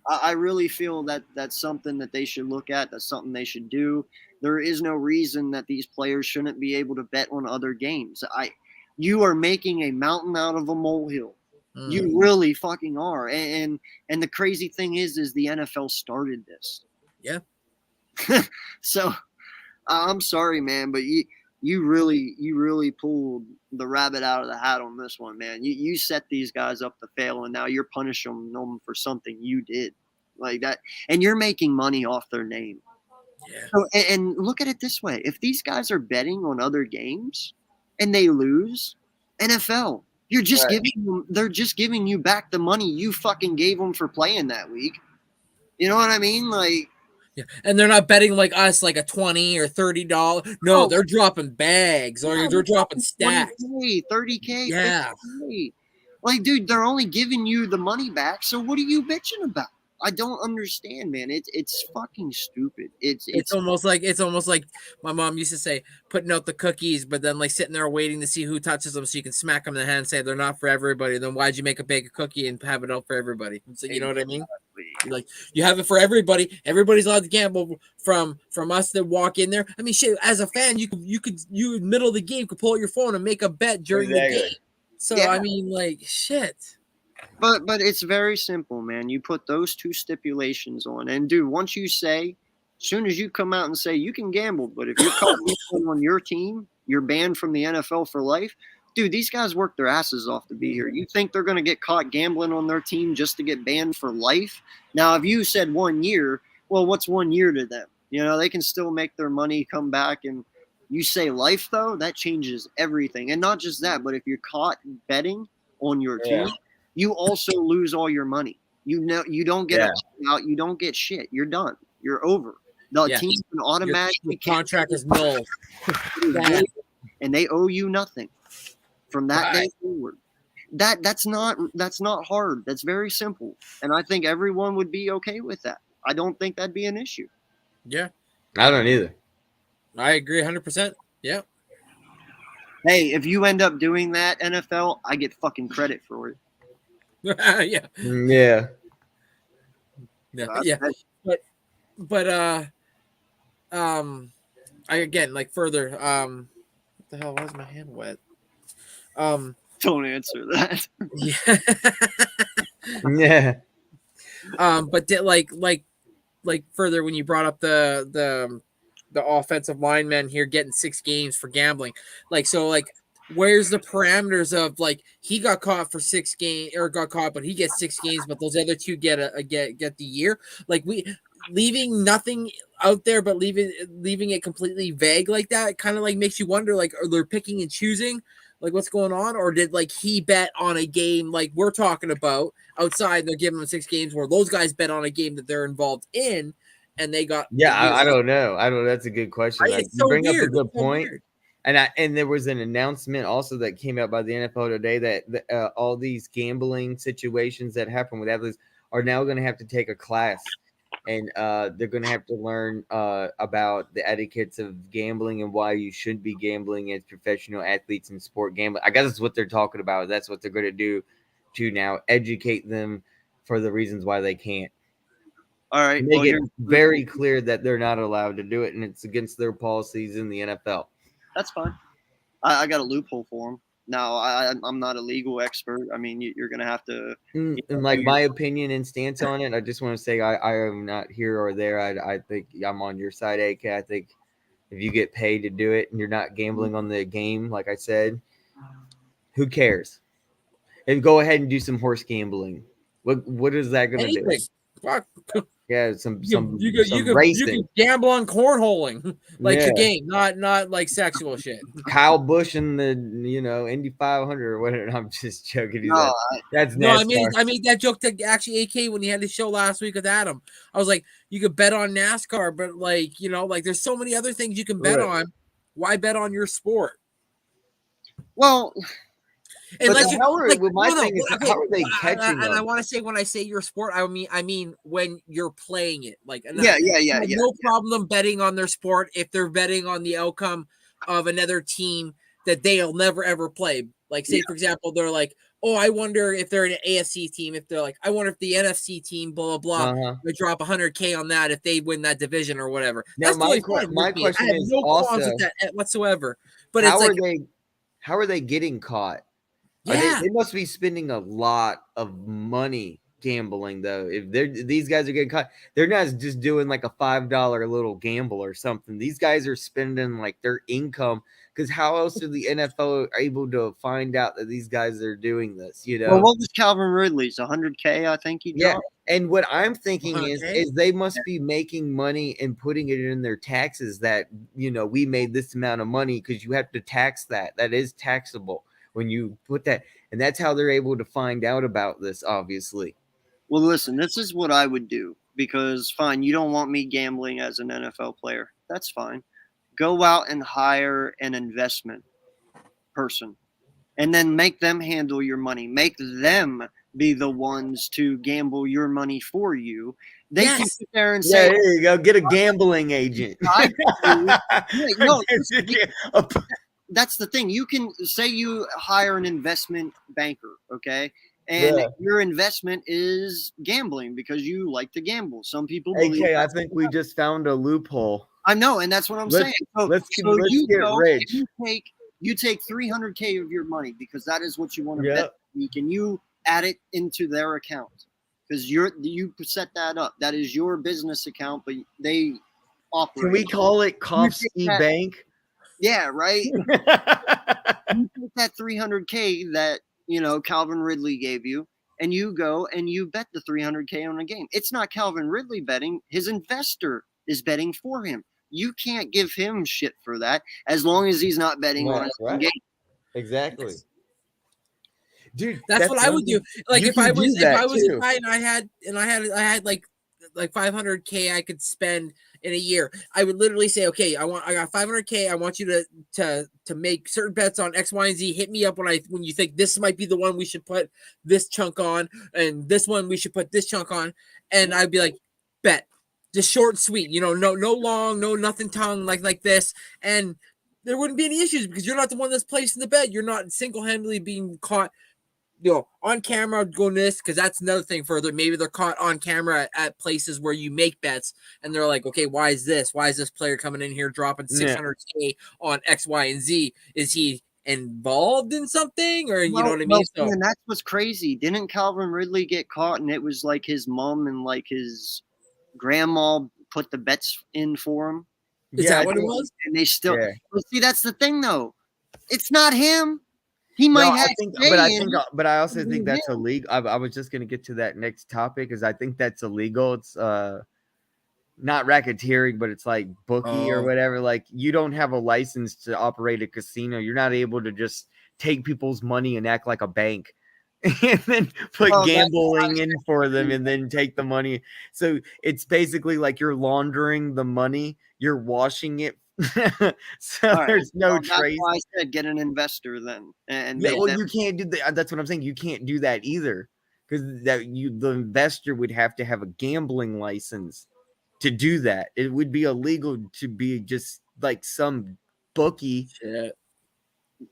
I really feel that that's something that they should look at. That's something they should do. There is no reason that these players shouldn't be able to bet on other games. You are making a mountain out of a molehill. You really fucking are. And the crazy thing is the NFL started this. Yeah. So I'm sorry, man, but you really pulled the rabbit out of the hat on this one, man. You set these guys up to fail, and now you're punishing them for something you did like that, and you're making money off their name. Yeah. So, and look at it this way: if these guys are betting on other games and they lose, NFL, you're just giving them. They're just giving you back the money you fucking gave them for playing that week. You know what I mean? Like. Yeah, and they're not betting like us, like a $20 or $30. No, they're dropping bags or they're dropping stacks. 20K, 30K, yeah. 50K. Like, dude, they're only giving you the money back. So what are you bitching about? I don't understand, man. It's fucking stupid. It's almost like my mom used to say, putting out the cookies, but then like sitting there waiting to see who touches them so you can smack them in the hand and say they're not for everybody. Then why'd you make a bag of cookie and have it out for everybody? So, you know what I mean? Like you have it for everybody. Everybody's allowed to gamble from us that walk in there. I mean, shit. As a fan, you in middle of the game could pull out your phone and make a bet during the game. So I mean, like shit. But it's very simple, man. You put those two stipulations on, and dude, once you say, as soon as you come out and say you can gamble, but if you're caught gambling on your team, you're banned from the NFL for life. Dude, these guys work their asses off to be here. You think they're going to get caught gambling on their team just to get banned for life? Now, if you said 1 year, well, what's 1 year to them? You know, they can still make their money, come back, and you say life, though, that changes everything. And not just that, but if you're caught betting on your team, you also lose all your money. You don't get out. You don't get shit. You're done. You're over. The team can automatically your contract is null. And they owe you nothing. From that day forward, that's not hard. That's very simple, and I think everyone would be okay with that. I don't think that'd be an issue. Yeah, I don't either. I agree 100%. Yeah. Hey, if you end up doing that, NFL, I get fucking credit for it. Yeah. Yeah. Yeah. But I again like further what the hell, why is my hand wet? Don't answer that. Yeah. But like further when you brought up the offensive linemen here getting 6 games for gambling, where's the parameters of like he got caught for 6 games or got caught, but he gets 6 games, but those other 2 get the year. Like we leaving nothing out there, but leaving it completely vague like that kind of like makes you wonder, like, are they picking and choosing? Like what's going on? Or did like he bet on a game like we're talking about outside? They're giving them 6 games where those guys bet on a game that they're involved in, and they got. I don't know. That's a good question. Like, so you bring weird. up a good point. And there was an announcement also that came out by the NFL today that all these gambling situations that happen with athletes are now going to have to take a class, and they're going to have to learn about the etiquettes of gambling and why you should be gambling as professional athletes in sport gambling. I guess that's what they're talking about. That's what they're going to do to now educate them for the reasons why they can't. All right. Make it very clear that they're not allowed to do it, and it's against their policies in the NFL. That's fine. I got a loophole for them. Now, I'm not a legal expert. I mean, you're going to have to. And like my opinion and stance on it, I just want to say I am not here or there. I think I'm on your side, AK. I think if you get paid to do it and you're not gambling on the game, like I said, who cares? And go ahead and do some horse gambling. What is that going to do? Anything. Fuck. Yeah, some You racing. can gamble on cornholing, like Yeah. the game, not like sexual shit. Kyle Busch and the Indy 500 or whatever. I'm just joking. No, That's No, NASCAR. I made that joke to actually AK when he had his show last week with Adam. I was like, you could bet on NASCAR, but like like there's so many other things you can bet Right. on. Why bet on your sport? well, Unless how are they catching and I them? want to say when I say your sport, I mean when you're playing it. Like yeah. No problem betting on their sport if they're betting on the outcome of another team that they'll never ever play. Like say for example, they're like, oh, I wonder if they're an AFC team. If they're like, I wonder if the NFC team, blah blah blah, would drop $100K on that if they win that division or whatever. Now, That's my totally my fine with me. I question have is no qualms also, with that whatsoever. But how it's are like, how are they getting caught? yeah. They must be spending a lot of money gambling though. If these guys are getting caught, they're not just doing like a $5 little gamble or something. These guys are spending like their income, because how else are the NFL able to find out that these guys are doing this? Well, what was Calvin Ridley's 100K? I think he Yeah. dropped. And what I'm thinking is Okay. they must be making money and putting it in their taxes that, we made this amount of money, because you have to tax that. That is taxable when you put that. And that's how they're able to find out about this, obviously. Well, listen, this is what I would do, because fine, you don't want me gambling as an NFL player. That's fine. Go out and hire an investment person and then make them handle your money. Make them be the ones to gamble your money for you. They can sit there and say, there you go. Get a gambling agent. no, that's the thing. You can say you hire an investment banker, okay? And your investment is gambling because you like to gamble. Some people believe. AK, I think we just found a loophole. I know, and that's what I'm saying. So, let's you get rich. You take 300K of your money because that is what you want to bet this week, and you add it into their account because you set that up. That is your business account, but they operate. Can we call it Kofsky Bank? Yeah, right. You take that 300K that Calvin Ridley gave you, and you go and you bet the 300K on a game. It's not Calvin Ridley betting; his investor is betting for him. You can't give him shit for that as long as he's not betting on his own game. Exactly. Dude, that's what I would do. Like if I was a guy and I had like 500K I could spend in a year, I would literally say, okay, I got 500K. I want you to make certain bets on X, Y, and Z. Hit me up when you think this might be the one we should put this chunk on, and this one we should put this chunk on, and I'd be like, bet. Just short and sweet, no long, no nothing tongue like this, and there wouldn't be any issues because you're not the one that's placing the bet. You're not single-handedly being caught, on camera doing this, because that's another thing further. Maybe they're caught on camera at places where you make bets, and they're like, okay, why is this player coming in here dropping 600K on X, Y, and Z? Is he involved in something, or you know what I mean? And that's what's crazy. Didn't Calvin Ridley get caught, and it was like his mom and like his grandma put the bets in for him? Is that what it was? And they still see, that's the thing though. It's not him. He might have, but I also think that's illegal. I was just gonna get to that next topic, because I think that's illegal. It's not racketeering, but it's like bookie or whatever. Like, you don't have a license to operate a casino. You're not able to just take people's money and act like a bank. And then put gambling in for them and then take the money. So it's basically like you're laundering the money, you're washing it. There's no trace. That's why I said get an investor then. You can't do that. That's what I'm saying. You can't do that either, because the investor would have to have a gambling license to do that. It would be illegal to be just like some bookie. Shit.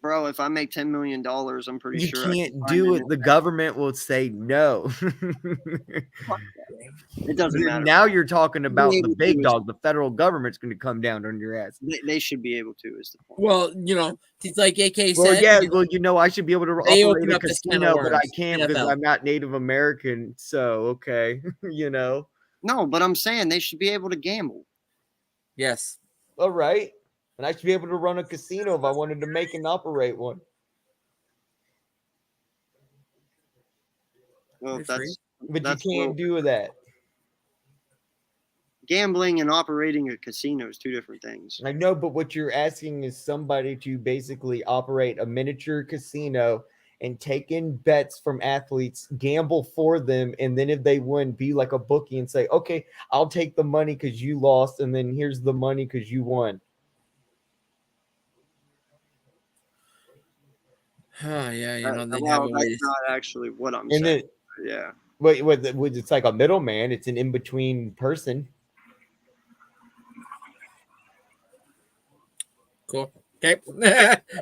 bro, if I make $10 million, I'm pretty You sure I can't can do find it. The government will say no. It doesn't matter. Now you're talking Be about the able big to is- dog. The federal government's going to come down on your ass. They should be able to, is the point. Well, it's like AK Well, said. yeah. Well, I should be able to They operate open a up this can of casino, but I worms. can't because NFL. I'm not Native American. So, okay, No, but I'm saying they should be able to gamble. Yes. All right. And I should be able to run a casino if I wanted to make and operate one. Well, You're free. But that's you can't do that. Gambling and operating a casino is two different things. I know, but what you're asking is somebody to basically operate a miniature casino and take in bets from athletes, gamble for them, and then if they win, be like a bookie and say, okay, I'll take the money because you lost, and then here's the money because you won. Oh, yeah, they have a Well, way that's not actually what I'm And saying. then, Yeah. it's like a middleman. It's an in-between person. Cool. Okay.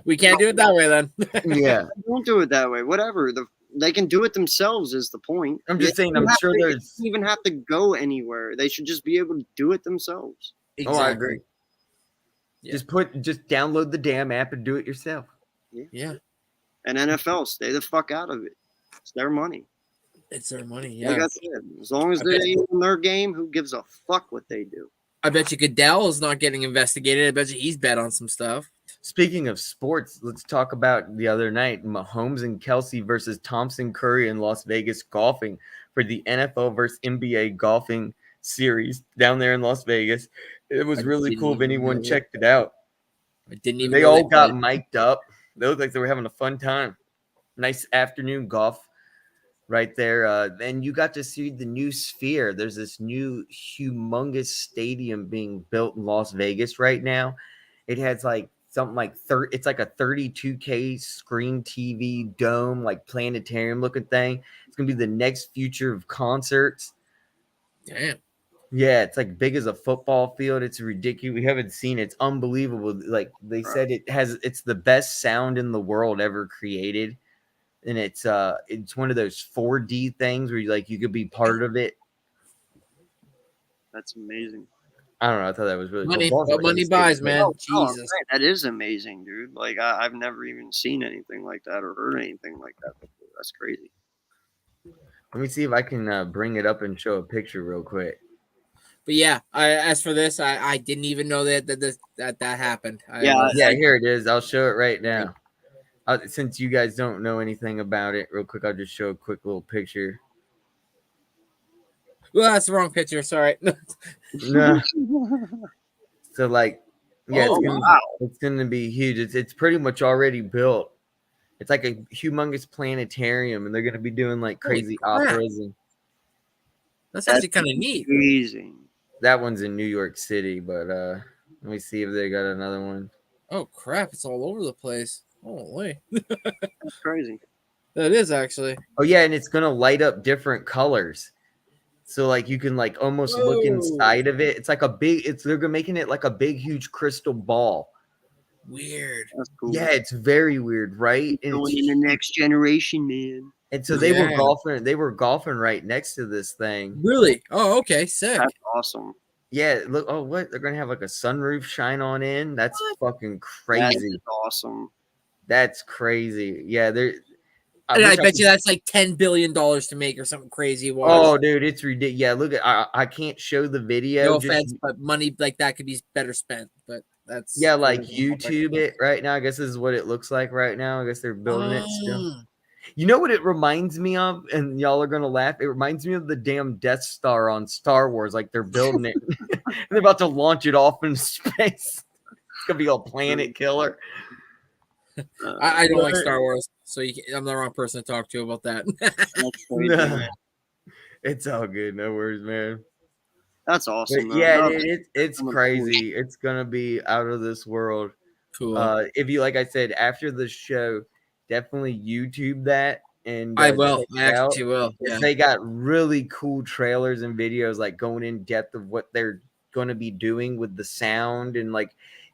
We can't do it that way then. Yeah. Don't do it that way. Whatever. They can do it themselves is the point. I'm just saying, They I'm don't sure have to- there's... they don't even have to go anywhere. They should just be able to do it themselves. Oh, I agree. Yeah. Just download the damn app and do it yourself. Yeah. And NFL, stay the fuck out of it. It's their money. It's their money. Like Yeah. I said, as long as I they're bet- in their game, who gives a fuck what they do? I bet you Goodell is not getting investigated. I bet you he's bet on some stuff. Speaking of sports, let's talk about the other night, Mahomes and Kelsey versus Thompson Curry in Las Vegas golfing for the NFL versus NBA golfing series down there in Las Vegas. It was I really didn't cool if even anyone know that. checked it out. I didn't even They know all got played. mic'd up. They looked like they were having a fun time. Nice afternoon golf right there. And you got to see the new Sphere. There's this new humongous stadium being built in Las Vegas right now. It has like something like it's like a 32K screen TV dome, like planetarium looking thing. It's gonna be the next future of concerts. Damn. Yeah, it's like big as a football field. It's ridiculous. We haven't seen it. It's unbelievable. Like they said, it's the best sound in the world ever created. And it's one of those 4D things where you could be part of it. That's amazing. I don't know. I thought that was really Money. cool. What money buys, man. Oh, I'm Jesus. saying, that is amazing, dude. Like I've never even seen anything like that or heard anything like that before. That's crazy. Let me see if I can bring it up and show a picture real quick. But yeah, as for this, I didn't even know that happened. Yeah. Yeah, here it is. I'll show it right now. Since you guys don't know anything about it, real quick, I'll just show a quick little picture. Well, that's the wrong picture. Sorry. No. So yeah, Oh, it's gonna be huge. It's pretty much already built. It's like a humongous planetarium, and they're gonna be doing like Holy crazy crap. operas. And That's actually kind of neat. Amazing. that one's in New York City, but let me see if they got another one. Oh crap! It's all over the place. Holy, That's crazy. that is actually. Oh yeah, and it's gonna light up different colors. So you can almost look Whoa. inside of it. It's like they're making it like a big, huge crystal ball. Weird. That's cool. Yeah, it's very weird, right? And, Going in the next generation, man. and so they were Yeah. golfing. They were golfing right next to this thing. Really? Oh, okay. Sick. That's awesome. Yeah, look. Oh, what? They're gonna have like a sunroof shine on in. That's fucking That crazy. is awesome. That's crazy. Yeah, they're. And I wish bet could- you that's like $10 billion to make or something crazy. Oh, dude, it's ridiculous. Yeah, look at. I can't show the video. no just- offense, but money like that could be better spent. But that's Yeah, like YouTube it right now. I guess this is what it looks like right now. I guess they're building it still. You know what it reminds me of? And y'all are gonna laugh. It reminds me of the damn Death Star on Star Wars. Like they're building it. They're about to launch it off into space. It's gonna be a planet killer. I don't like Star Wars, so I'm the wrong person to talk to about that. That's crazy, No. man. It's all good. No worries, man. That's awesome. But though. yeah, No, it's I'm a crazy. It's gonna be out of this world. Cool. If you, like I said, after the show, definitely YouTube that and I will. check I it out. actually will. Yeah. They got really cool trailers and videos, like going in depth of what they're going to be doing with the sound, and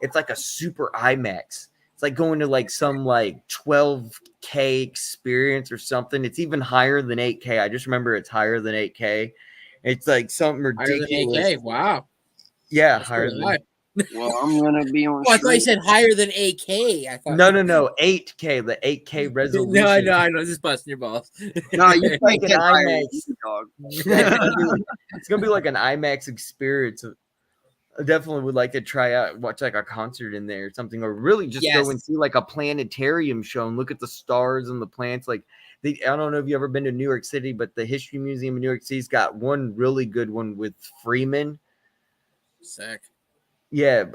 it's like a super IMAX. It's like going to like some like 12K experience or something. It's even higher than 8K. I just remember it's higher than 8K. It's like something Higher than ridiculous. 8K. Wow. Yeah, That's higher pretty than high. Well, I'm gonna be on. Oh, I thought you stream. said higher than 8K. I thought. no, 8K, the 8K resolution. No, I know. Just busting your balls. No, you Like can't an get higher than IMAX. you, dog. It's gonna be like an IMAX experience. I definitely would like to try out, watch like a concert in there or something, or really just go and see like a planetarium show and look at the stars and the planets. Like, I don't know if you've ever been to New York City, but the History Museum in New York City's got one really good one with Freeman. Sick. Yeah,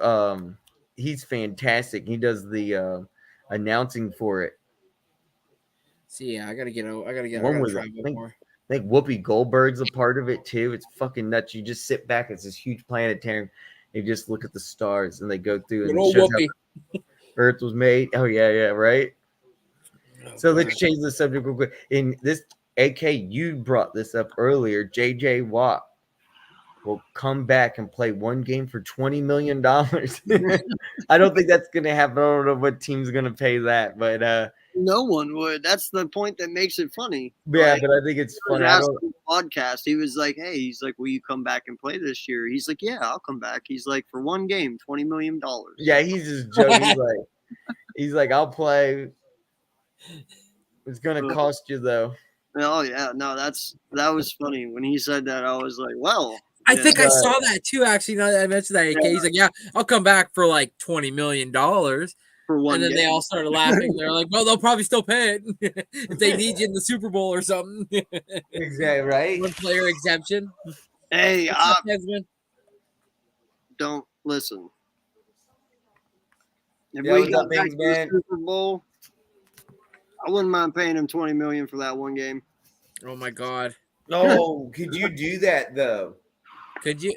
he's fantastic. He does the announcing for it. See, yeah, I gotta get. I gotta One with try it. one more. I think Whoopi Goldberg's a part of it too. It's fucking nuts. You just sit back. It's this huge planetarium. You just look at the stars and they go through and it shows how Earth was made. Oh yeah, right. So let's change the subject real quick. In this, AK, you brought this up earlier. JJ Watt will come back and play one game for $20 million. I don't think that's gonna happen. I don't know what team's gonna pay that, but No one would. That's the point that makes it funny. yeah, Like, but I think it's funny. I don't... podcast. He was like, "Hey, he's like, will you come back and play this year?" He's like, "Yeah, I'll come back." He's like, "For one game, $20 million." Yeah, he's just joking. He's like, I'll play. It's gonna cost you though. Oh yeah, no, that was funny when he said that. I was like, "Well." I think I saw that too. Actually, now that I mentioned that, AK, he's like, "Yeah, I'll come back for like $20 million." For one and then game. they all started laughing. They're like, "Well, they'll probably still pay it if they need you in the Super Bowl or something." Exactly right. One player exemption. Hey, Desmond? Don't listen. If Yeah, we got big, back to the Super Bowl, I wouldn't mind paying him $20 million for that one game. Oh my God! No, could you do that though? Could you?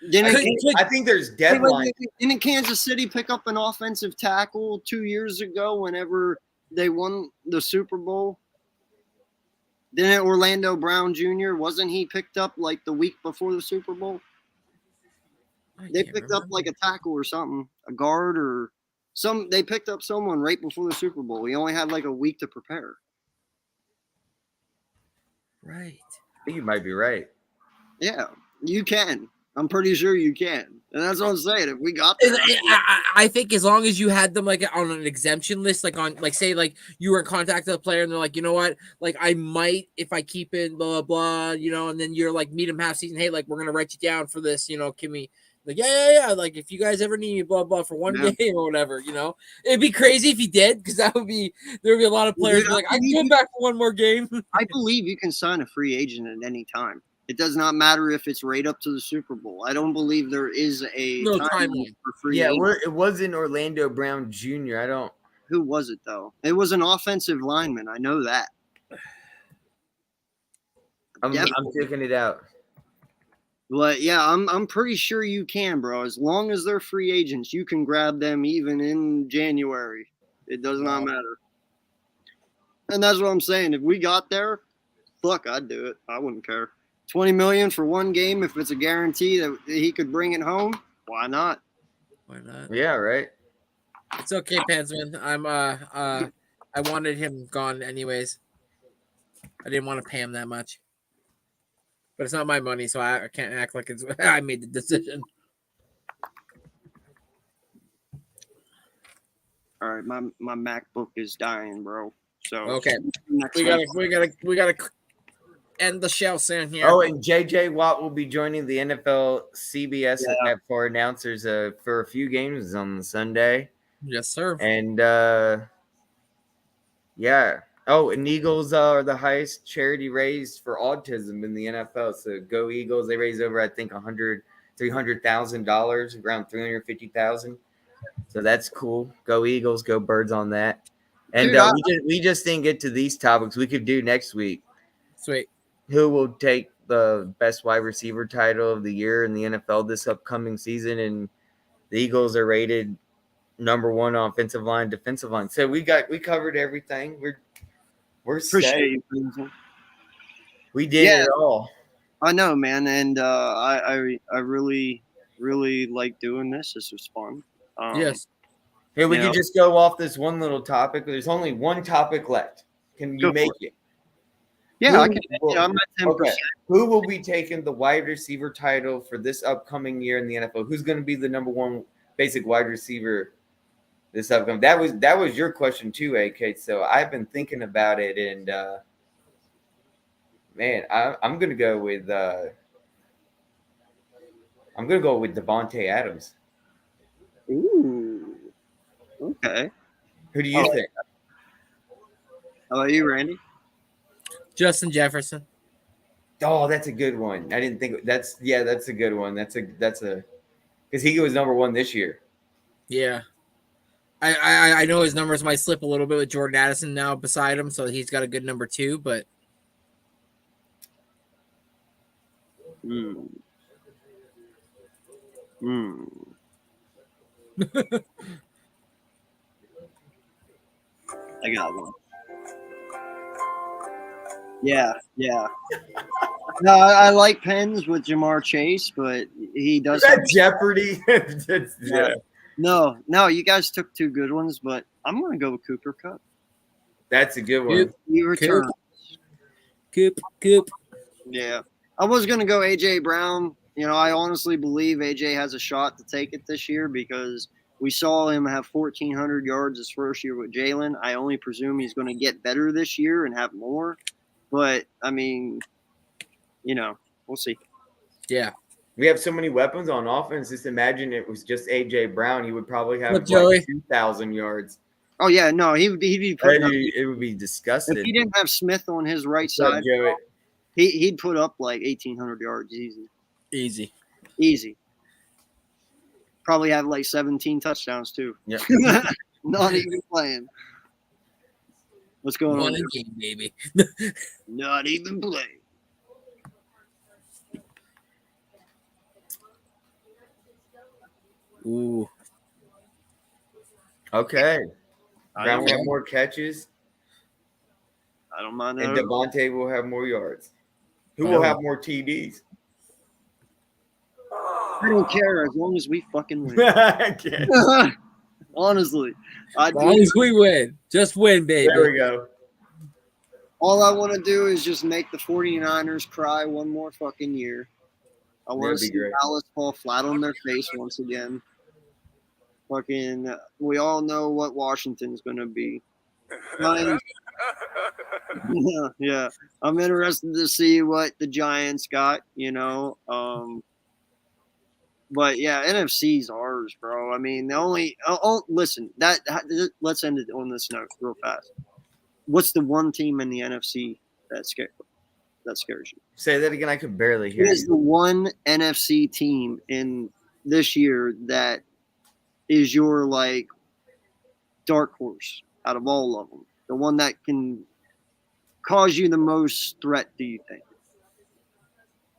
I think there's deadline. Didn't Kansas City pick up an offensive tackle 2 years ago whenever they won the Super Bowl? Didn't Orlando Brown Jr., wasn't he picked up like the week before the Super Bowl? They picked up like a tackle or something, a guard or some. They picked up someone right before the Super Bowl. He only had like a week to prepare. Right. I think you might be right. Yeah, you can. I'm pretty sure you can. And that's what I'm saying. If we got there, I think as long as you had them like on an exemption list, like on like say like you were in contact with a player and they're like, you know what, like I might if I keep it, blah blah, you know, and then you're like meet them half season, hey, like we're gonna write you down for this, you know, can we like yeah, like if you guys ever need me, blah blah for one game or whatever, you know, it'd be crazy if you did because there would be a lot of players like I can come back for one more game. I believe you can sign a free agent at any time. It does not matter if it's right up to the Super Bowl. I don't believe there is a time for free agent. It wasn't Orlando Brown Jr. I don't. Who was it though? It was an offensive lineman. I know that. I'm checking it out. But yeah, I'm pretty sure you can, bro. As long as they're free agents, you can grab them even in January. It does not matter. And that's what I'm saying. If we got there, fuck, I'd do it. I wouldn't care. $20 million for one game, if it's a guarantee that he could bring it home, why not? Why not? Yeah, right. It's okay, Pansman. I wanted him gone anyways. I didn't want to pay him that much. But it's not my money, so I can't act like it's I made the decision. All right, my MacBook is dying, bro. So okay, we gotta end the show soon here. Oh, and JJ Watt will be joining the NFL CBS for announcers for a few games on Sunday. Yes, sir. And yeah. Oh, and Eagles are the highest charity raised for autism in the NFL. So go Eagles! They raised over, I think, $300,000, around $350,000. So that's cool. Go Eagles! Go Birds on that. And we just didn't get to these topics. We could do next week. Sweet. Who will take the best wide receiver title of the year in the NFL this upcoming season? And the Eagles are rated number one on offensive line, defensive line. So we covered everything. We're appreciate you. We did it all. I know, man, and I really like doing this. This was fun. Yes. Hey, we You could know? just go off this one little topic. There's only one topic left. Can you Go for make it? Yeah, I Who can. will- I'm at 10%. Okay. Who will be taking the wide receiver title for this upcoming year in the NFL? Who's going to be the number one basic wide receiver this upcoming? That was your question too, AK. So I've been thinking about it, and man, I'm going to go with Devontae Adams. Ooh. Okay. Who do you Oh. think? How about you, Randy? Justin Jefferson. Oh, that's a good one. I didn't think that's a good one. That's a because he was number one this year. Yeah. I know his numbers might slip a little bit with Jordan Addison now beside him, so he's got a good number 2, but I got one. Yeah. No, I like Pens with Jamar Chase, but he does Is that have Jeopardy? Yeah. No, you guys took 2 good ones, but I'm gonna go with Cooper Kupp. That's a good one. You return. Coop. Yeah. I was gonna go AJ Brown. You know, I honestly believe AJ has a shot to take it this year because we saw him have 1,400 yards his first year with Jalen. I only presume he's going to get better this year and have more. But, I mean, you know, we'll see. Yeah. We have so many weapons on offense. Just imagine it was just AJ Brown. He would probably have Joey? 2,000 yards. Oh, yeah, no, he'd be putting up, It would be disgusting. if he didn't have Smith on his right What's up, side, Joey? he'd put up like 1,800 yards Easy. easy. Probably have like 17 touchdowns, too. Yeah. Not even playing. What's going One on? game, baby. Not even playing. Ooh. Okay. I Brown don't will have mind. more catches, I don't mind and that. Devontae will have more yards. Who Oh. will have more TDs? I don't care as long as we fucking win. I can't. Honestly, As long as we win. Just win, baby. There we go. all I want to do is just make the 49ers cry one more fucking year. I want to That'd be see great. Dallas fall flat on their face once again. Fucking, we all know what Washington's going to be. Giants. Yeah. I'm interested to see what the Giants got, you know. But yeah, NFC's ours, bro. I mean, the only listen, let's end it on this note real fast. What's the one team in the NFC that scares you? Say that again. I could barely hear Who is you. the one NFC team in this year that is your like dark horse out of all of them? The one that can cause you the most threat, do you think?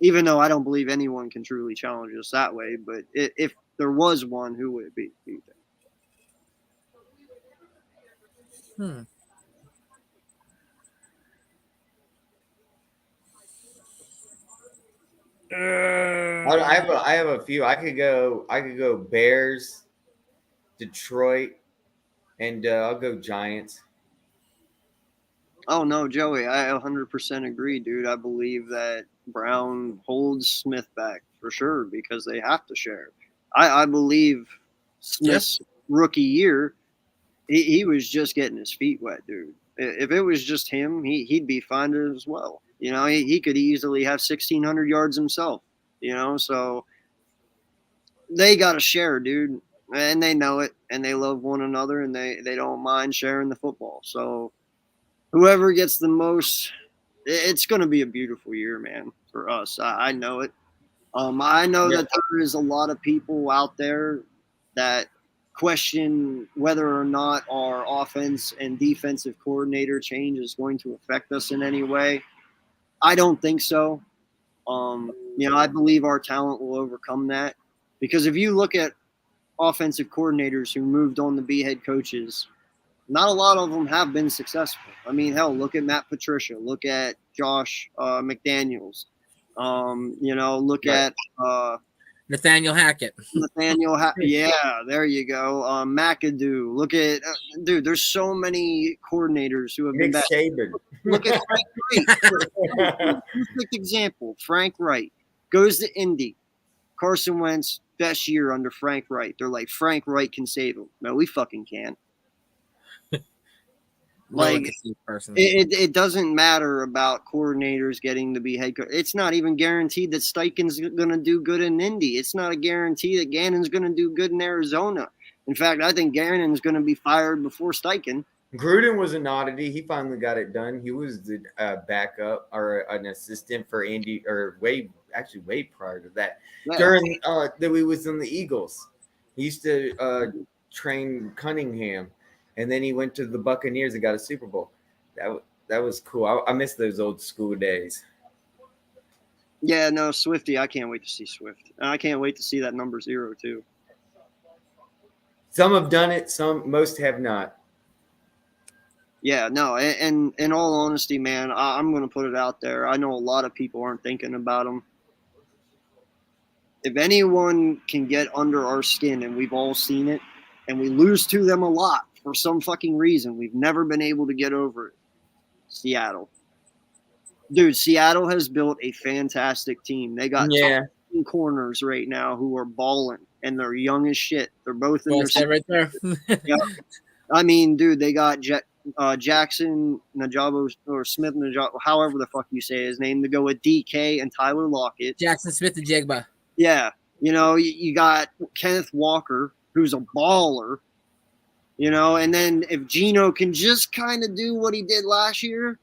Even though I don't believe anyone can truly challenge us that way, but if there was one, who would it be, do you think? I have a few. I could go Bears, Detroit, and I'll go Giants. Oh, no, Joey, I 100% agree, dude. I believe that Brown holds Smith back for sure because they have to share. I believe Smith's rookie year, he was just getting his feet wet, dude. If it was just him, he'd be fine as well. You know, he could easily have 1,600 yards himself, you know, so they got to share, dude. And they know it, and they love one another, and they don't mind sharing the football. So whoever gets the most, it's going to be a beautiful year, man, for us. I know it. I know that there is a lot of people out there that question whether or not our offense and defensive coordinator change is going to affect us in any way. I don't think so. I believe our talent will overcome that. Because if you look at offensive coordinators who moved on to be head coaches, not a lot of them have been successful. I mean, hell, look at Matt Patricia. Look at Josh McDaniels. Look at Nathaniel Hackett. Yeah, there you go. McAdoo. Look at dude. There's so many coordinators who have Nick been back. Saban. Look at Frank Wright. Perfect example. Frank Wright goes to Indy. Carson Wentz, best year under Frank Wright. They're like, Frank Wright can save him. No, we fucking can't. Like, it doesn't matter about coordinators getting to be head coach. It's not even guaranteed that Steichen's going to do good in Indy. It's not a guarantee that Gannon's going to do good in Arizona. In fact, I think Gannon's going to be fired before Steichen. Gruden was an oddity. He finally got it done. He was the backup or an assistant for Andy, or way prior to that. Yeah. During that he was in the Eagles. He used to train Cunningham, and then he went to the Buccaneers and got a Super Bowl. That was cool. I miss those old school days. Yeah, no, Swifty. I can't wait to see Swift. I can't wait to see that number 0 too. Some have done it. Most have not. Yeah, no, and in all honesty, man, I'm going to put it out there. I know a lot of people aren't thinking about them. If anyone can get under our skin, and we've all seen it, and we lose to them a lot for some fucking reason, we've never been able to get over it. Seattle. Dude, Seattle has built a fantastic team. They got corners right now who are balling, and they're young as shit. They're both in their right there. Yeah. I mean, dude, they got Jackson Najabo or Smith Najabo, however the fuck you say his name, to go with DK and Tyler Lockett. Jackson Smith and Jigba. Yeah. You know, you got Kenneth Walker, who's a baller, you know, and then if Geno can just kind of do what he did last year,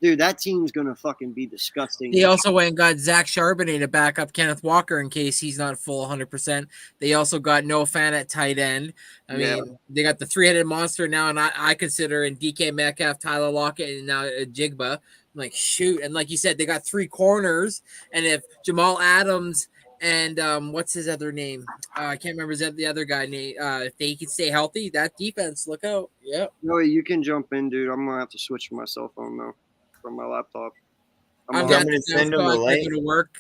dude, that team's going to fucking be disgusting. They also went and got Zach Charbonnet to back up Kenneth Walker in case he's not full 100%. They also got Noah Fant at tight end. I mean, they got the three-headed monster now, and I consider in DK Metcalf, Tyler Lockett, and now Jigba. I'm like, shoot. And like you said, they got three corners, and if Jamal Adams and what's his other name? I can't remember the other guy name. If they can stay healthy, that defense, look out. Yep. No, you can jump in, dude. I'm going to have to switch my cell phone, though. From my laptop. I'm going to send him a link.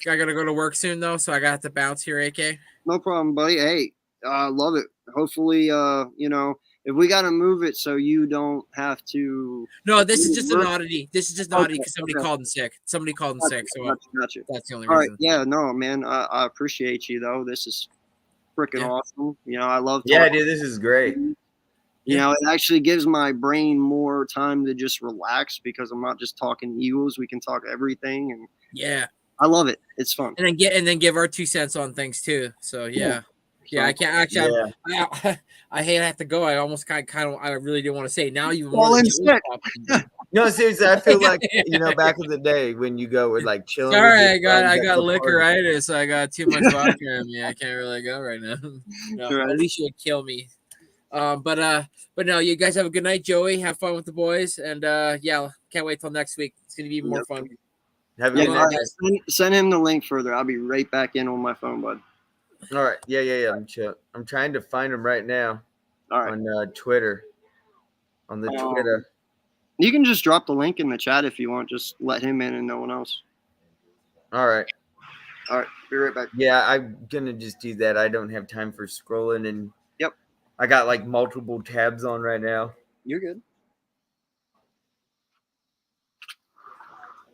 I gotta go to work soon though, so I got to bounce here, AK. No problem, buddy. Hey, I love it. Hopefully, you know, if we gotta move it so you don't have to. No, this is just an oddity. This is just an oddity because somebody called in sick. Somebody called in sick, so gotcha. That's the only reason. All right, yeah, no, man, I appreciate you though. This is freaking awesome. You know, I love. Yeah, dude, this is great. You know, it actually gives my brain more time to just relax because I'm not just talking Eagles. We can talk everything, and I love it. It's fun. And then give our 2 cents on things too. So yeah. I can't actually. I hate I have to go. I almost kind of I really didn't want to say. Now you No, seriously, I feel like back in the day when you go with like chilling. Sorry, I got liquoritis. So I got too much vodka in me. I can't really go right now. No, right. At least you would kill me. But no, you guys have a good night, Joey. Have fun with the boys, and can't wait till next week. It's gonna be even more fun. Have a good night, guys. Send him the link further. I'll be right back in on my phone, bud. All right, yeah. I'm trying to find him right now. All right, on Twitter. On the Twitter, you can just drop the link in the chat if you want. Just let him in and no one else. All right, be right back. Yeah, I'm gonna just do that. I don't have time for scrolling and. I got like multiple tabs on right now. You're good.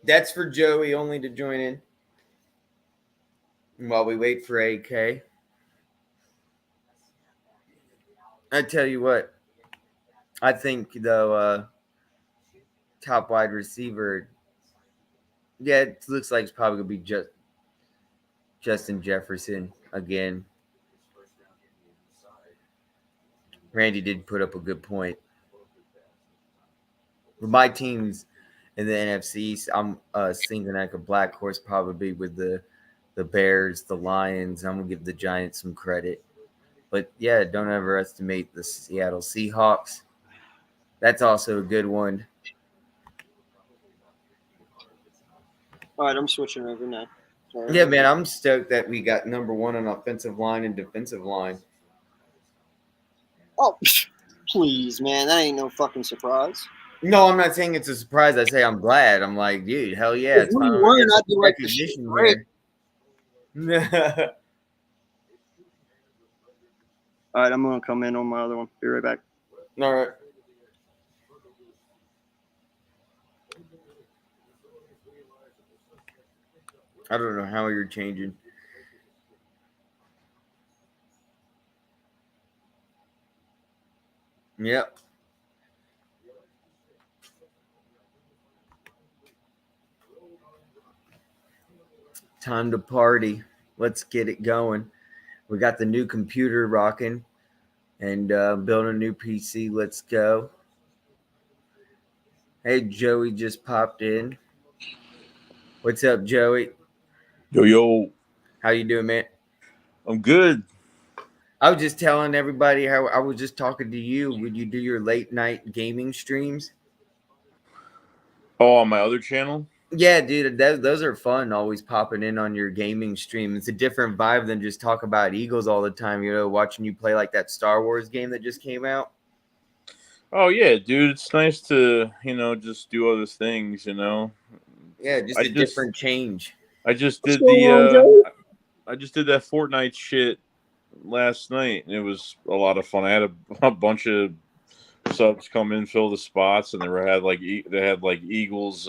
That's for Joey only to join in. And while we wait for AK. I tell you what. I think though top wide receiver. Yeah, it looks like it's probably gonna be Justin Jefferson again. Randy did put up a good point. For my teams in the NFC East, I'm thinking like a black horse probably with the Bears, the Lions. I'm going to give the Giants some credit. But, yeah, don't overestimate the Seattle Seahawks. That's also a good one. All right, I'm switching over now. Sorry. Yeah, man, I'm stoked that we got number one on offensive line and defensive line. Oh, please, man. That ain't no fucking surprise. No, I'm not saying it's a surprise. I say I'm glad. I'm like, dude, hell yeah. If we weren't, I'd be like, recognition here. All right, I'm gonna come in on my other one. Be right back. All right. I don't know how you're changing. Yep. Time to party. Let's get it going. We got the new computer rocking and building a new PC. Let's go. Hey, Joey just popped in. What's up, Joey? Yo, How you doing, man? I'm good. I was just telling everybody how I was just talking to you. Would you do your late night gaming streams? Oh, on my other channel? Yeah, dude, those are fun. Always popping in on your gaming stream. It's a different vibe than just talk about Eagles all the time. You know, watching you play like that Star Wars game that just came out. Oh yeah, dude. It's nice to, just do other things, Yeah, just a different change. I just did I just did that Fortnite shit last night, and it was a lot of fun. I had a bunch of subs come in, fill the spots, and they had like Eagles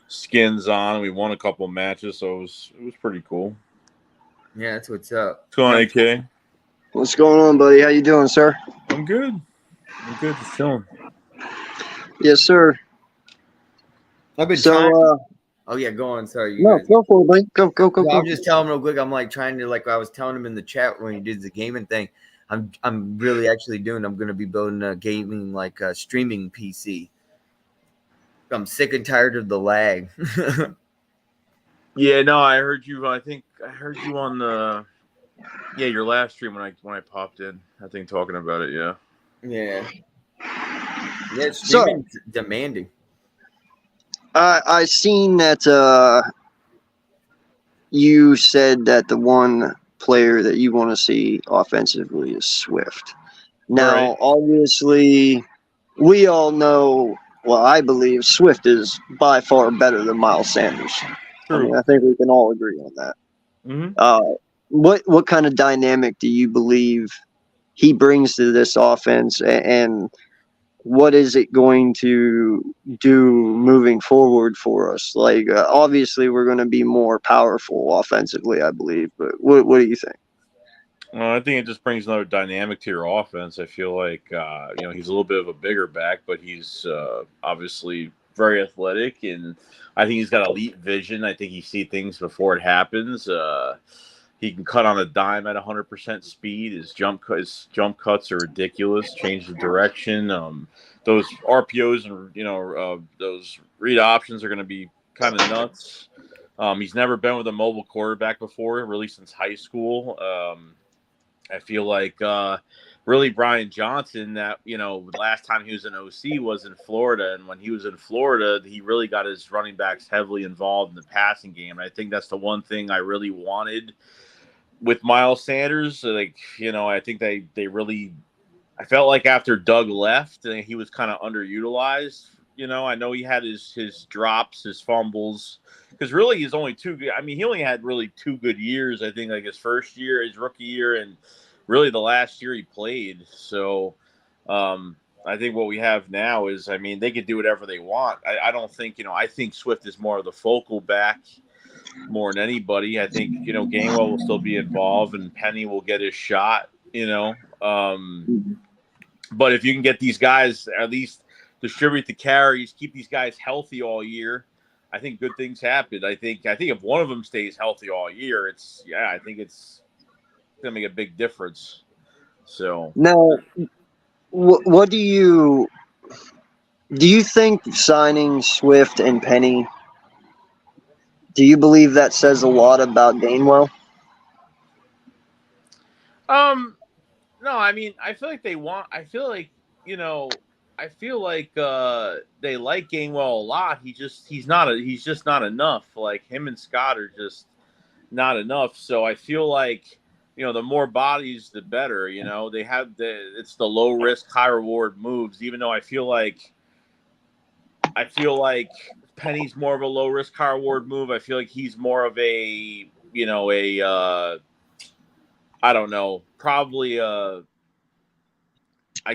skins on. We won a couple matches, so it was pretty cool. Yeah, that's what's up. What's going on, AK? What's going on, buddy? How you doing, sir? I'm good. I'm good. Just chilling. Yes, sir. I've been So, trying. Oh yeah, go on. Sorry, no, guys. go for it, buddy. Go. I'm just telling him real quick. I'm like trying to I was telling him in the chat when he did the gaming thing. I'm really actually doing. I'm going to be building a gaming streaming PC. I'm sick and tired of the lag. Yeah, no, I heard you. I think I heard you on your last stream when I popped in. I think talking about it. Yeah. Yeah. Yeah, streaming's demanding. I seen that you said that the one player that you want to see offensively is Swift. Now, Right. obviously, we all know. Well, I believe Swift is by far better than Miles Sanders. True. I mean, I think we can all agree on that. Mm-hmm. What kind of dynamic do you believe he brings to this offense, and what is it going to do moving forward for us? Like, obviously, we're going to be more powerful offensively, I believe. But what do you think? Well, I think it just brings another dynamic to your offense. I feel like he's a little bit of a bigger back, but he's obviously very athletic, and I think he's got elite vision. I think he sees things before it happens. He can cut on a dime at 100% speed. His jump cuts are ridiculous. Change the direction. Those RPOs and those read options are going to be kind of nuts. He's never been with a mobile quarterback before, really since high school. I feel like really Brian Johnson, that last time he was in OC was in Florida, and when he was in Florida, he really got his running backs heavily involved in the passing game. And I think that's the one thing I really wanted with Miles Sanders. I think they really, I felt like after Doug left, he was kind of underutilized. I know he had his drops, his fumbles, because really he's only he only had really 2 good years. I think like his first year, his rookie year, and really the last year he played. So I think what we have now is, they could do whatever they want. I don't think, I think Swift is more of the focal back more than anybody. I think, Gainwell will still be involved and Penny will get his shot, but if you can get these guys, at least distribute the carries, keep these guys healthy all year, I think good things happen. I think if one of them stays healthy all year, I think it's going to make a big difference. So Now, what do you think signing Swift and Penny? Do you believe that says a lot about Gainwell? no, I feel like they want. I feel like they like Gainwell a lot. He's just not enough. Like him and Scott are just not enough. So I feel like the more bodies, the better. It's the low risk, high reward moves. Even though I feel like Penny's more of a low risk, high reward move. I feel like he's more of a I don't know, probably I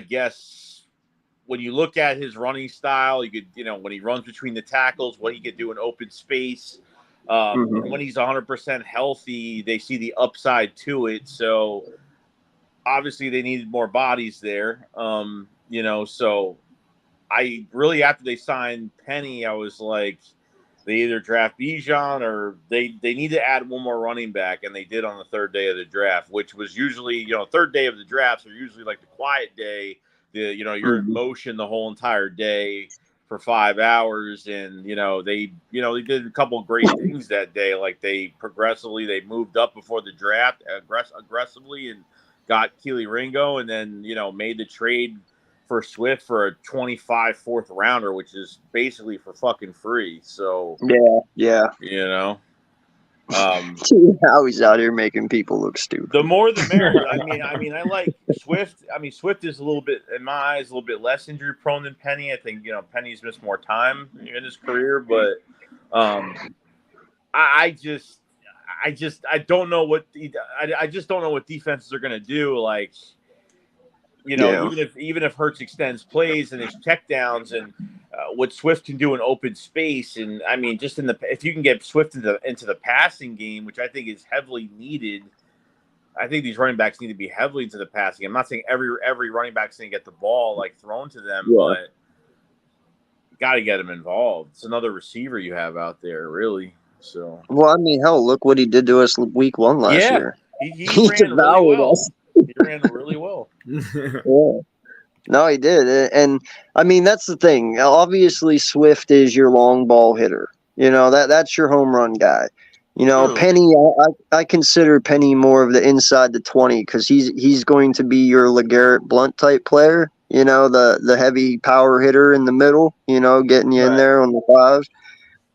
guess when you look at his running style, you could, when he runs between the tackles, what he could do in open space. And when he's 100% healthy, they see the upside to it. So obviously they needed more bodies there. So I really, after they signed Penny, I was like, they either draft Bijan or they need to add one more running back, and they did on the third day of the draft, which was usually, third day of the drafts are usually like the quiet day. You're in motion the whole entire day for 5 hours, and they did a couple of great things that day. Like they moved up before the draft aggressively and got Keely Ringo, and then made the trade for Swift for a 25 fourth rounder, which is basically for fucking free. So yeah. How he's out here making people look stupid. The more the merrier. I like Swift. Swift is a little bit, in my eyes, a little bit less injury prone than Penny. I think Penny's missed more time in his career, but I don't know what I just don't know what defenses are going to do. Like, even if Hurts extends plays and his checkdowns and what Swift can do in open space, and just if you can get Swift into the passing game, which I think is heavily needed. I think these running backs need to be heavily into the passing. I'm not saying every running back's going to get the ball like thrown to them, but got to get them involved. It's another receiver you have out there, really. So hell, look what he did to us week 1 last year. He ran really well. He ran really well. Yeah. No, he did. And that's the thing. Obviously, Swift is your long ball hitter. That's your home run guy. Penny, I consider Penny more of the inside the 20 because he's going to be your LeGarrette Blount type player. The heavy power hitter in the middle. Getting you in there on the 5.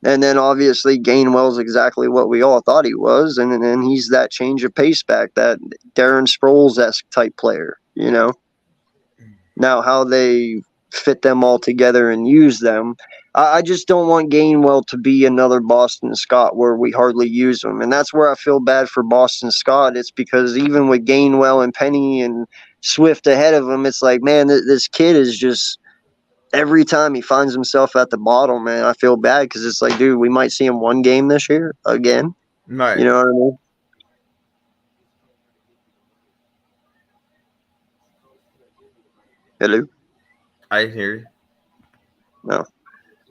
And then obviously Gainwell's exactly what we all thought he was, and then he's that change of pace back, that Darren Sproles-esque type player. Now how they fit them all together and use them, I just don't want Gainwell to be another Boston Scott where we hardly use him, and that's where I feel bad for Boston Scott. It's because even with Gainwell and Penny and Swift ahead of him, it's like, man, this kid is just. Every time he finds himself at the bottom, man, I feel bad because it's like, dude, we might see him one game this year again. Right. You know what I mean? Hello? I hear you. No.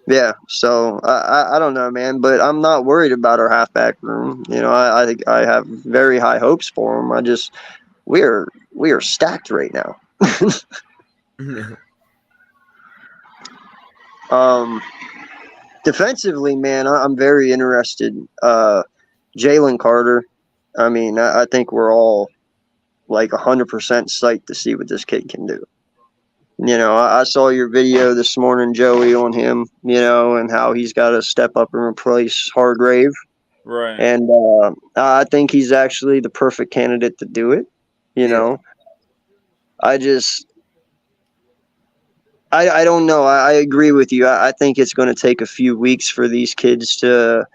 Yeah, so I don't know, man, but I'm not worried about our halfback room. I think I have very high hopes for him. We are stacked right now. Defensively, man, I'm very interested. Jalen Carter, I think we're all like 100% psyched to see what this kid can do. I saw your video this morning, Joey, on him, and how he's got to step up and replace Hargrave. Right. And I think he's actually the perfect candidate to do it. I don't know. I agree with you. I think it's going to take a few weeks for these kids to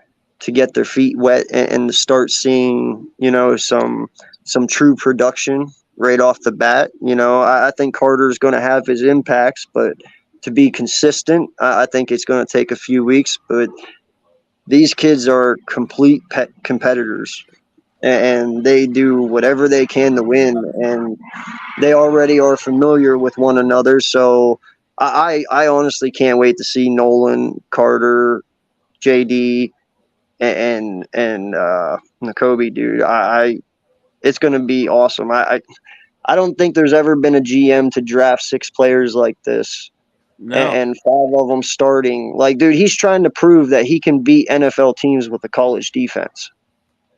get their feet wet and to start seeing, some true production right off the bat. I think Carter's going to have his impacts, but to be consistent, I think it's going to take a few weeks. But these kids are complete competitors, and they do whatever they can to win, and they already are familiar with one another. So I honestly can't wait to see Nolan, Carter, JD, and Nakobe, dude. It's going to be awesome. I don't think there's ever been a GM to draft 6 players like this. No. And 5 of them starting. Like, dude, he's trying to prove that he can beat NFL teams with a college defense.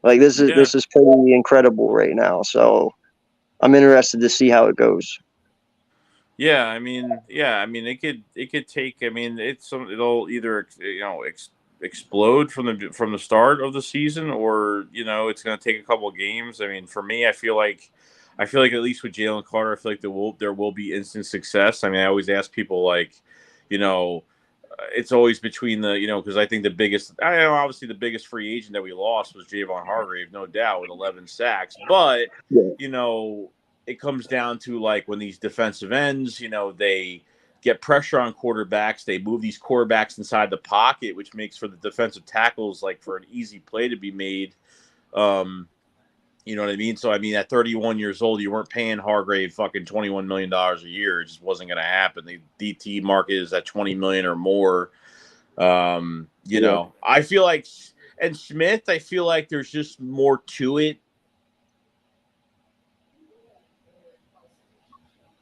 Like, this is pretty incredible right now. So I'm interested to see how it goes. Yeah, it could take. It'll either explode from the start of the season, or it's going to take a couple of games. For me, I feel like at least with Jalen Carter, I feel like there will be instant success. I always ask people, like, it's always between the, because I think obviously the biggest free agent that we lost was Javon Hargrave, no doubt, with 11 sacks. But, it comes down to like when these defensive ends, they get pressure on quarterbacks, they move these quarterbacks inside the pocket, which makes for the defensive tackles like for an easy play to be made. You know what I mean? So, at 31 years old, you weren't paying Hargrave fucking $21 million a year. It just wasn't going to happen. The DT market is at $20 million or more. I feel like, and Smith, I feel like there's just more to it.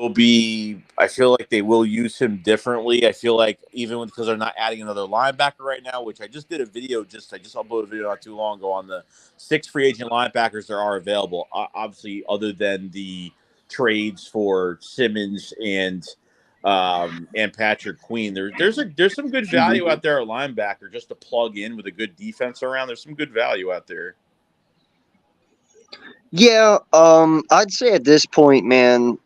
I feel like they will use him differently. I feel like because they're not adding another linebacker right now, which I just did a video, I just uploaded a video not too long ago on the 6 free agent linebackers that are available. Obviously, other than the trades for Simmons and Patrick Queen, there's some good value out there at linebacker just to plug in with a good defense around. There's some good value out there. Yeah, I'd say at this point, man,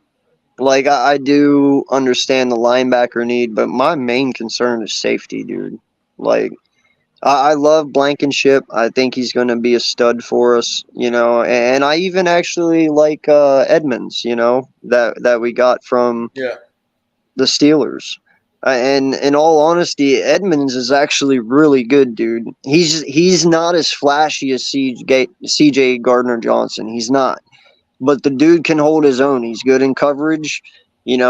like, I do understand the linebacker need, but my main concern is safety, dude. Like, I love Blankenship. I think he's going to be a stud for us, and I even actually like Edmonds, that we got from the Steelers. And in all honesty, Edmonds is actually really good, dude. He's not as flashy as C.J. Gardner-Johnson. He's not. But the dude can hold his own. He's good in coverage. He's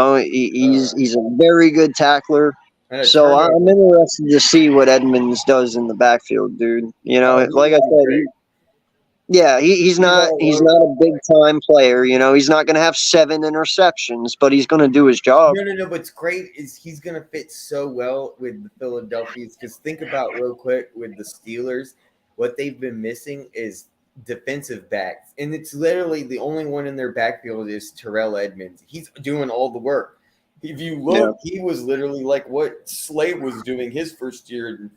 a very good tackler. So I'm interested to see what Edmonds does in the backfield, dude. Like I said, he's not a big time player. He's not going to have 7 interceptions, but he's going to do his job. No. What's great is he's going to fit so well with the Philadelphians. Because think about real quick with the Steelers, what they've been missing is defensive backs, and it's literally the only one in their backfield is Terrell Edmonds. He's doing all the work. If you look, he was literally like what Slay was doing his first year in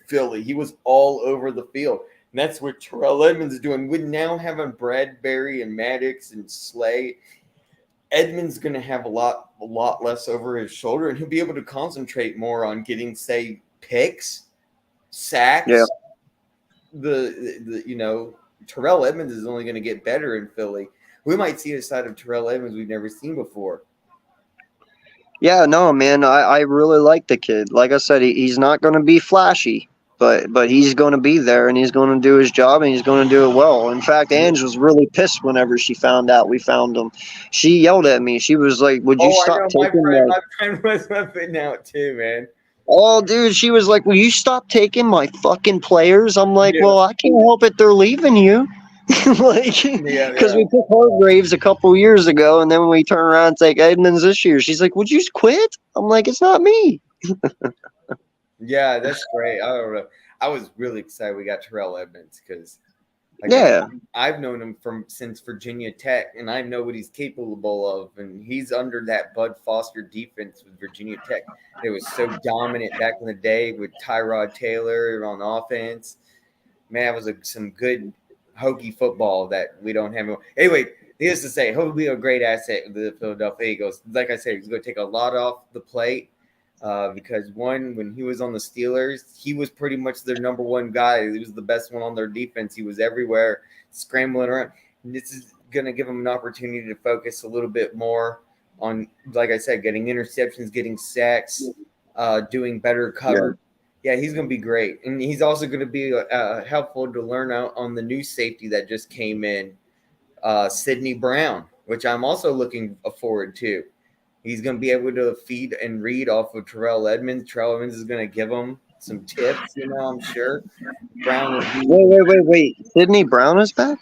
Philly. He was all over the field, and that's what Terrell Edmonds is doing. With now having Bradbury and Maddox and Slay, Edmonds going to have a lot less over his shoulder, and he'll be able to concentrate more on getting, say, picks, sacks. Yeah. Terrell Edmonds is only going to get better in Philly. We might see a side of Terrell Edmonds we've never seen before. Yeah, no, man, I really like the kid. Like I said, he's not going to be flashy, but he's going to be there, and he's going to do his job, and he's going to do it well. In fact, Ange was really pissed whenever she found out we found him. She yelled at me. She was like, "Would you stop taking my friend was whipping out too, man." Oh, dude, she was like, "Will you stop taking my fucking players?" I'm like, "Well, I can't help it. They're leaving you." Because we took Hargraves a couple years ago, and then when we turn around and take Edmonds this year, she's like, "Would you quit?" I'm like, "It's not me." Yeah, that's great. I don't know. I was really excited we got Terrell Edmonds because I've known him since Virginia Tech, and I know what he's capable of. And he's under that Bud Foster defense with Virginia Tech. It was so dominant back in the day with Tyrod Taylor on offense. Man, it was some good hokey football that we don't have anymore. Anyway, needless to say, he'll be a great asset with the Philadelphia Eagles. Like I said, he's going to take a lot off the plate. Because when he was on the Steelers, he was pretty much their number one guy. He was the best one on their defense. He was everywhere, scrambling around. And this is going to give him an opportunity to focus a little bit more on, like I said, getting interceptions, getting sacks, doing better cover. Yeah, he's going to be great. And he's also going to be helpful to learn out on the new safety that just came in, Sidney Brown, which I'm also looking forward to. He's going to be able to feed and read off of Terrell Edmonds. Terrell Edmonds is going to give him some tips, I'm sure. Brown will be. Wait. Sidney Brown is back?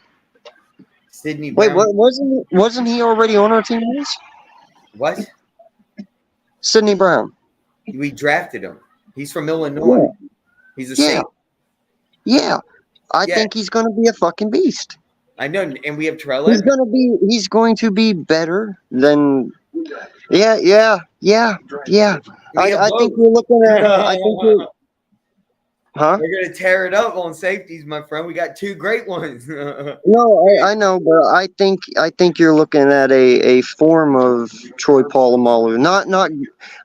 Sidney Brown. Wait, wasn't he already on our team? What? Sidney Brown. We drafted him. He's from Illinois. Yeah. He's a safety. Yeah. I think he's going to be a fucking beast. I know, and we have Terrell Edmonds. He's going to be better than – Yeah. I think we're looking at. Huh? They're gonna tear it up on safeties, my friend. We got two great ones. No, I know, but I think you're looking at a form of Troy Polamalu. Not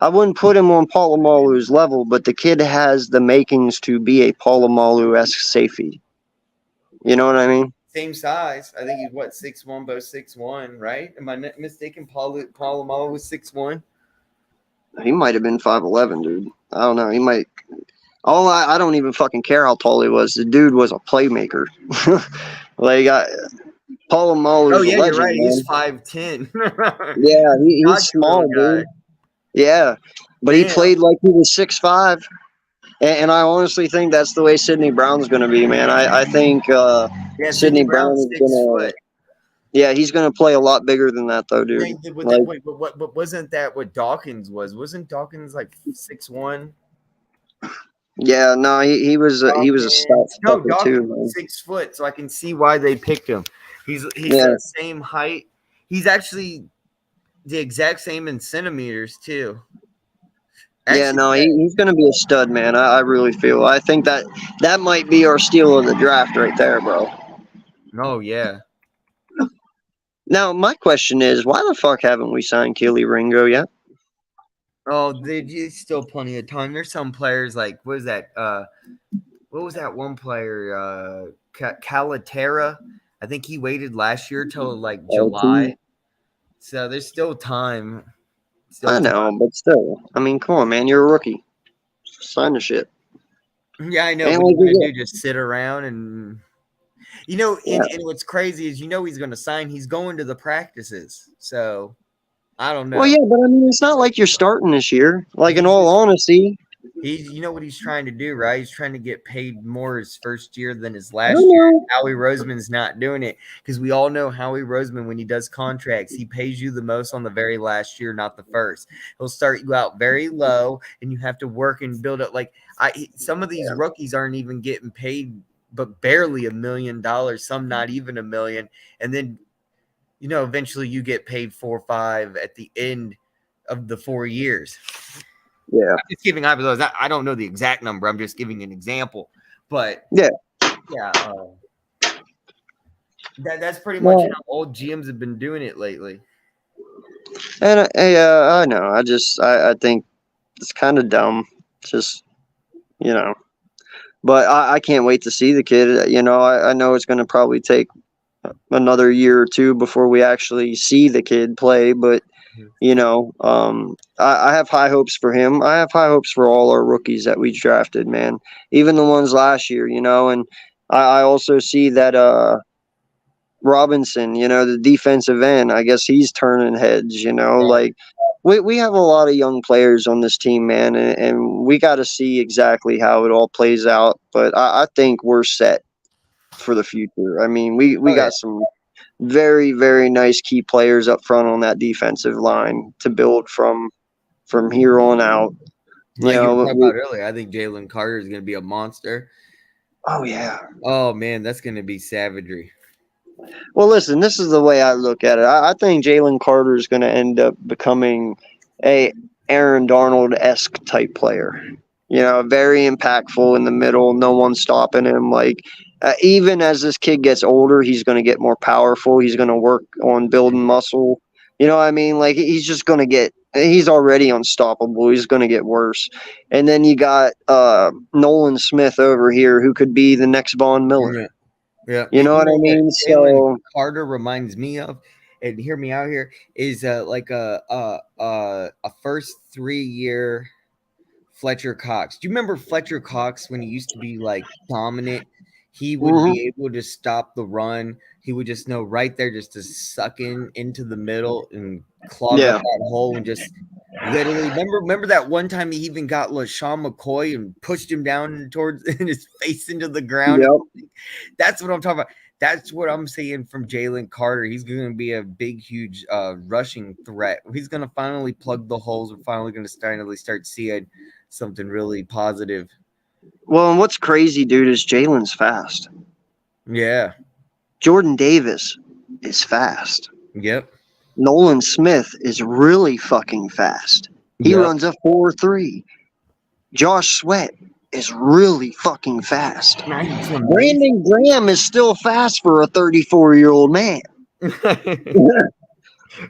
I wouldn't put him on Polamalu's level, but the kid has the makings to be a Polamalu-esque safety. You know what I mean? Same size. I think he's 6'1", both 6'1", right? Am I not mistaken? Polamalu was 6'1". He might have been 5'11", dude. I don't know. He might. I don't even fucking care how tall he was. The dude was a playmaker. Like Polamalu's Oh yeah, a legend, you're right. man. He's 5'10". Yeah, he's Not small, guy. dude. Yeah, but he Damn. played like he was 6'5", and I honestly think that's the way Sidney Brown's going to be, man. I think Yeah, Sidney Brown Brown's is 6 going foot. to. Yeah, he's going to play a lot bigger than that, though, dude. Like, Wait, but wasn't that what Dawkins was? Wasn't Dawkins like 6'1"? yeah, no, he was a stout No, fucker Dawkins too, was man. 6 foot, so I can see why they picked him. He's Yeah. the same height. He's actually the exact same in centimeters too. Yeah, no, he's going to be a stud, man. I really feel. I think that might be our steal of the draft right there, bro. Oh yeah. Now, my question is, why the fuck haven't we signed Keely Ringo yet? Oh, there's still plenty of time. There's some players like what was that one player? Calaterra. I think he waited last year till like July. So there's still time. I know, but still. I mean, come on, man. You're a rookie. Sign the shit. Yeah, I know. And What like are you we gonna do? Just sit around and and what's crazy is he's gonna sign. He's going to the practices. So I don't know. Well, yeah, but I mean, it's not like you're starting this year. Like, in all honesty, You know what he's trying to do, right? He's trying to get paid more his first year than his last year. Howie Roseman's not doing it because we all know Howie Roseman, when he does contracts, he pays you the most on the very last year, not the first. He'll start you out very low, and you have to work and build up. Like some of these rookies aren't even getting paid, but barely $1 million. Some not even $1 million, and then eventually you get paid 4 or 5 at the end of the 4 years. Yeah. I'm just giving hypotheticals. I don't know the exact number. I'm just giving an example. But that's pretty much how old GMs have been doing it lately. And I know. I think it's kind of dumb. Just, but I can't wait to see the kid. I know it's going to probably take another year or two before we actually see the kid play, but I have high hopes for him. I have high hopes for all our rookies that we drafted, man. Even the ones last year, and I also see that Robinson, the defensive end, I guess he's turning heads, like we have a lot of young players on this team, man, and we got to see exactly how it all plays out. But I think we're set for the future. I mean, we got some very, very nice key players up front on that defensive line to build from here on out. Like you were talking about earlier, I think Jalen Carter is going to be a monster. Oh, yeah. Oh, man, that's going to be savagery. Well, listen, this is the way I look at it. I think Jalen Carter is going to end up becoming a Aaron Darnold-esque type player. Very impactful in the middle. No one's stopping him. Like, even as this kid gets older, he's going to get more powerful. He's going to work on building muscle. You know what I mean? Like, he's just going to he's already unstoppable. He's going to get worse. And then you got Nolan Smith over here who could be the next Von Miller. Yeah. You know what I mean? So Carter reminds me of, and hear me out here, is like a first 3-year Fletcher Cox. Do you remember Fletcher Cox when he used to be like dominant? He would be able to stop the run. He would just know right there just to suck into the middle and clog up that hole and just literally remember that one time he even got LaShawn McCoy and pushed him down towards his face into the ground. Yep. That's what I'm talking about. That's what I'm saying from Jalen Carter. He's going to be a big, huge rushing threat. He's going to finally plug the holes. We're finally going to start seeing something really positive. Well, and what's crazy, dude, is Jalen's fast. Yeah. Jordan Davis is fast. Yep. Nolan Smith is really fucking fast. He runs a 4.3. Josh Sweat is really fucking fast. It's Brandon Graham is still fast for a 34-year-old man.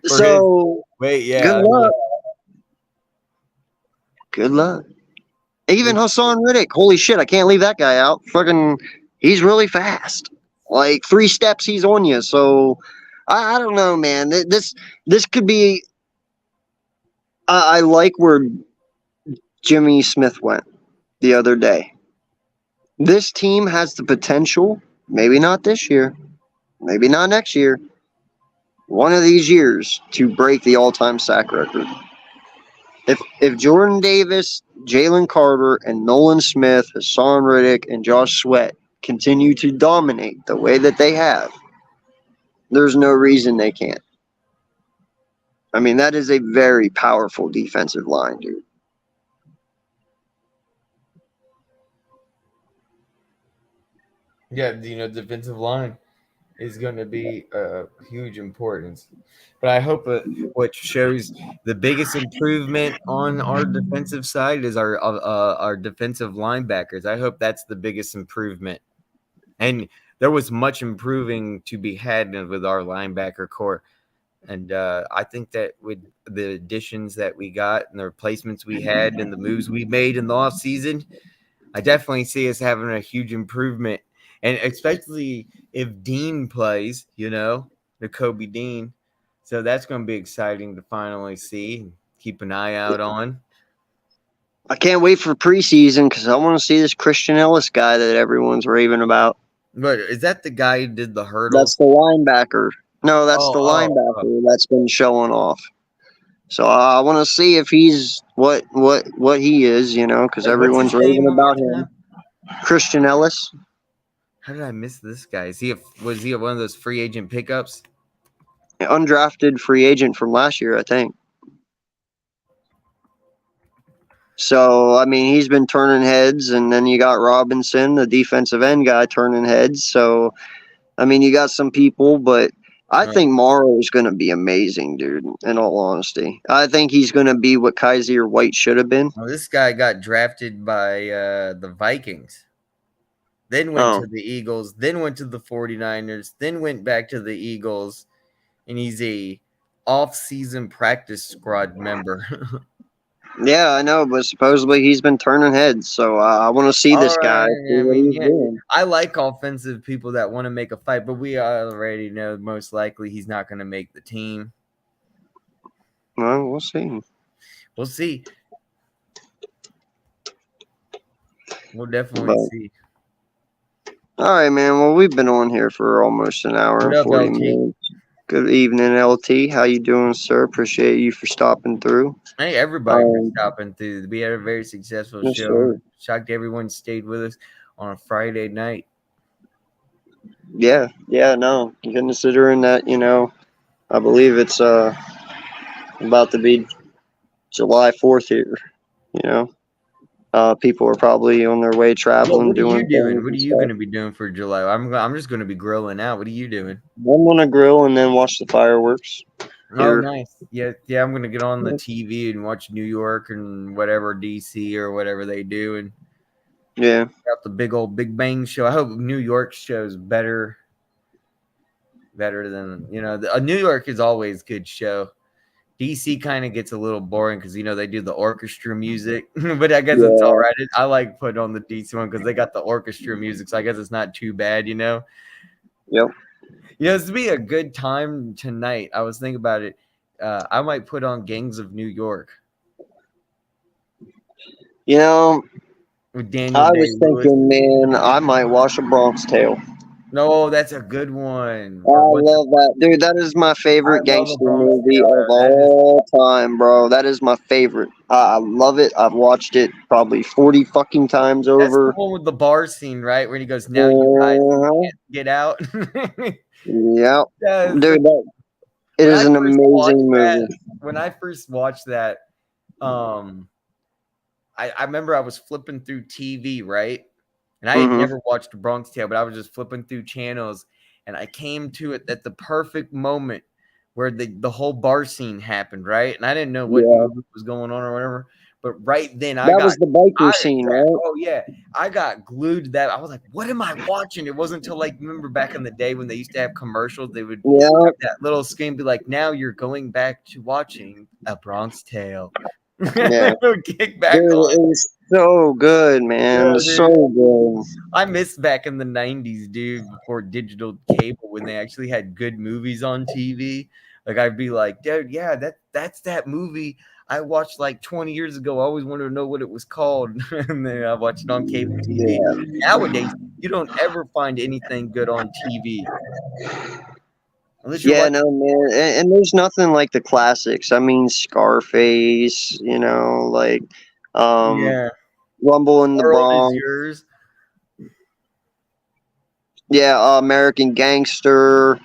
So wait, yeah. good luck. Good luck. Even Hassan Riddick, holy shit, I can't leave that guy out. Fucking, he's really fast. Like 3 steps, he's on you. So I don't know, man. This could be. I like where Jimmy Smith went the other day. This team has the potential, maybe not this year, maybe not next year, one of these years to break the all-time sack record. If Jordan Davis, Jalen Carter, and Nolan Smith, Hassan Riddick, and Josh Sweat continue to dominate the way that they have, there's no reason they can't. I mean, that is a very powerful defensive line, dude. Yeah, defensive line is going to be a huge importance. But I hope what shows the biggest improvement on our defensive side is our defensive linebackers. I hope that's the biggest improvement. And there was much improving to be had with our linebacker core. And I think that with the additions that we got and the replacements we had and the moves we made in the offseason, I definitely see us having a huge improvement. And especially if Dean plays, Kobe Dean. So that's going to be exciting to finally see and keep an eye out on. I can't wait for preseason because I want to see this Christian Ellis guy that everyone's raving about. But is that the guy who did the hurdle? That's the linebacker. No, that's the linebacker that's been showing off. So I want to see if he's what he is, because everyone's raving about him. Christian Ellis. How did I miss this guy? Was he one of those free agent pickups? Undrafted free agent from last year, I think. So, I mean, he's been turning heads, and then you got Robinson, the defensive end guy, turning heads. So, I mean, you got some people, but I think Morrow is going to be amazing, dude, in all honesty. I think he's going to be what Kaiser White should have been. Well, this guy got drafted by the Vikings. Then went to the Eagles, then went to the 49ers, then went back to the Eagles, and he's a off-season practice squad member. Yeah, I know, but supposedly he's been turning heads, so I want to see this guy. I like offensive people that want to make a fight, but we already know most likely he's not going to make the team. Well, we'll see. We'll see. We'll definitely see. All right, man. Well, we've been on here for almost an hour and 40 minutes. Good evening, LT. How you doing, sir? Appreciate you for stopping through. Hey, everybody for stopping through. We had a very successful show. Sure. Shocked everyone stayed with us on a Friday night. Yeah, no. Considering that, I believe it's about to be July 4th here, people are probably on their way traveling. What are you doing? What are you going to be doing for July? I'm just going to be grilling out. What are you doing? I'm going to grill and then watch the fireworks. Oh, nice. Yeah. I'm going to get on the TV and watch New York and whatever, DC or whatever they do. And got the big old Big Bang show. I hope New York show's better than, New York is always a good show. DC kind of gets a little boring because, they do the orchestra music, but I guess it's all right. I like putting on the DC one because they got the orchestra music, so I guess it's not too bad, Yep. It's to be a good time tonight. I was thinking about it. I might put on Gangs of New York. With Daniel I was thinking, man, I might watch A Bronx Tale. No, that's a good one. I love that. Dude, that is my favorite gangster movie of all time, bro. That is my favorite. I love it. I've watched it probably 40 fucking times over. That's the one with the bar scene, right? Where he goes, now you guys can't get out. Yep. Dude, it is an amazing movie. When I first watched that, I remember I was flipping through TV, right? And I had never watched Bronx Tale, but I was just flipping through channels, and I came to it at the perfect moment where the whole bar scene happened, right? And I didn't know what was going on or whatever. But right then, That was the biker scene, right? Oh yeah, I got glued to that. I was like, "What am I watching?" It wasn't until like remember back in the day when they used to have commercials. They would Yeah. have that little scheme, be like, "Now you're going back to watching A Bronx Tale." Yeah. Kick back Dude, on. it was so good, man. Yeah, So good. I missed back in the 90s, dude, before digital cable when they actually had good movies on TV. Like I'd be like, dude, yeah, that's that movie I watched like 20 years ago. I always wanted to know what it was called. And then I watched it on cable TV. Yeah. Nowadays, you don't ever find anything good on TV. Unless you're Yeah, like, no, man. And there's nothing like the classics. I mean, Scarface, like yeah, Rumble in the World is Bronx. Yours. Yeah, American Gangster.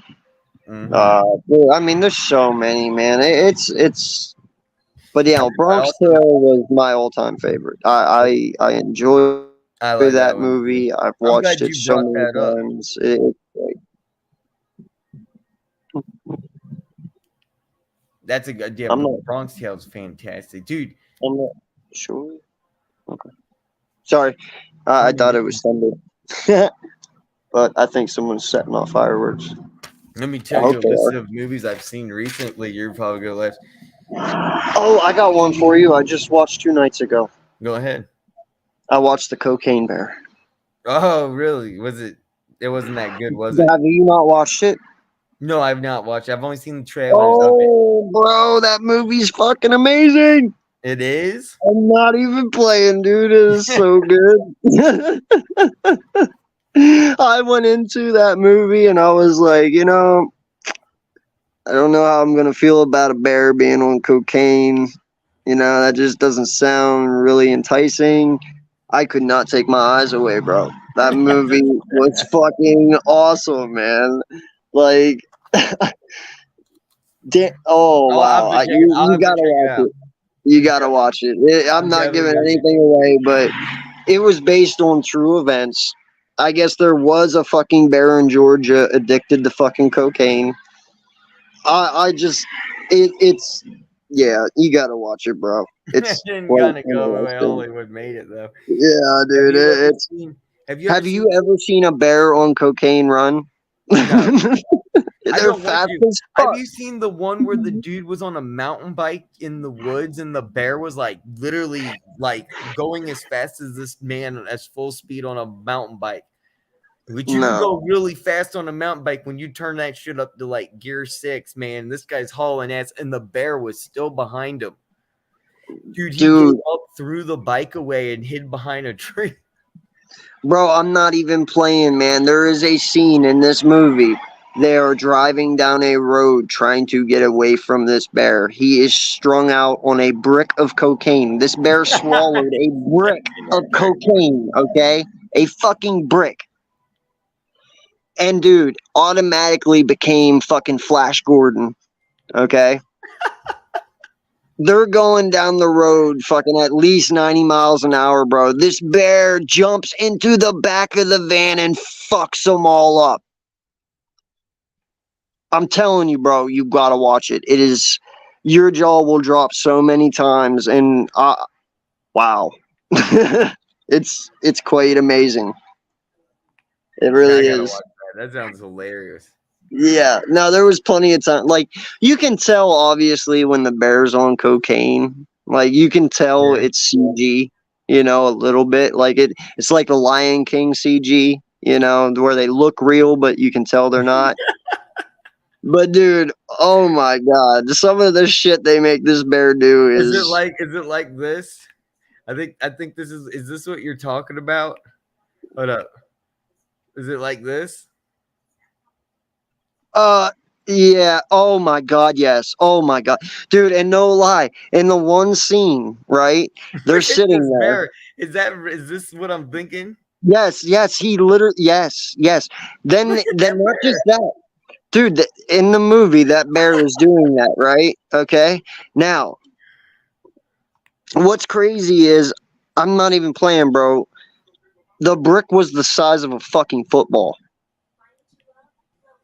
Mhm. Dude, I mean, there's so many, man. It's. But yeah, Bronx also- Tale was my all-time favorite. I enjoy I like that one, too. movie. I've I'm watched glad it you so brought many that up. times. It's great. That's a good yeah. I'm not. Bronx Tale's fantastic, dude. I'm not sure. Okay. Sorry, I thought it was Thunder, but I think someone's setting off fireworks. Let me I tell you hope a they list are. of movies I've seen recently. You're probably gonna laugh. Oh, I got one for you. I just watched 2 nights ago. Go ahead. I watched The Cocaine Bear. Oh, really? Was it? It wasn't that good, was it? Have you not watched it? No, I've not watched. I've only seen the trailers of it. Oh, bro, that movie's fucking amazing. It is. I'm not even playing, dude. It is so good. I went into that movie and I was like, I don't know how I'm gonna feel about a bear being on cocaine. That just doesn't sound really enticing. I could not take my eyes away, bro. That movie was fucking awesome, man. Like, oh wow, I'll have to you check gotta it watch out. it. You gotta watch it. I'm I'm not definitely giving gonna- anything away, but it was based on true events. I guess there was a fucking bear in Georgia addicted to fucking cocaine. It's yeah, you gotta watch it, bro. It's didn't quite gonna go the way interesting. Hollywood made it though. Yeah, Have dude. you ever It's. seen? Have you Have ever you seen? ever seen a bear on cocaine run? No. I They're don't want fast you. as Have fuck. you seen the one where the dude was on a mountain bike in the woods and the bear was like literally like going as fast as this man at full speed on a mountain bike? But you can No. go really fast on a mountain bike when you turn that shit up to like gear 6, man. This guy's hauling ass, and the bear was still behind him. Dude, he Dude. gave up, threw the bike away, and hid behind a tree. Bro, I'm not even playing, man. There is a scene in this movie. They are driving down a road trying to get away from this bear. He is strung out on a brick of cocaine. This bear swallowed a brick of cocaine, okay? A fucking brick. And dude, automatically became fucking Flash Gordon, okay? They're going down the road fucking at least 90 miles an hour, bro. This bear jumps into the back of the van and fucks them all up. I'm telling you, bro, you gotta watch it. It is, your jaw will drop so many times, and wow. It's quite amazing. It really I gotta is. watch that. That sounds hilarious. Yeah, no, there was plenty of time. Like, you can tell, obviously, when the bear's on cocaine. Like, you can tell Yeah. it's CG, a little bit. Like, it's like the Lion King CG, where they look real, but you can tell they're not. But, dude, oh my God. Some of the shit they make this bear do is... Is it like this? I think this is this what you're talking about? Hold up. Is it like this? Yeah. Oh my God. Yes. Oh my God, dude. And no lie, in the one scene, right? They're sitting This there. bear. Is this what I'm thinking? Yes. Yes. He literally. Yes. Yes. Then not just that, dude. In the movie, that bear is doing that, right? Okay. Now, what's crazy is I'm not even playing, bro. The brick was the size of a fucking football.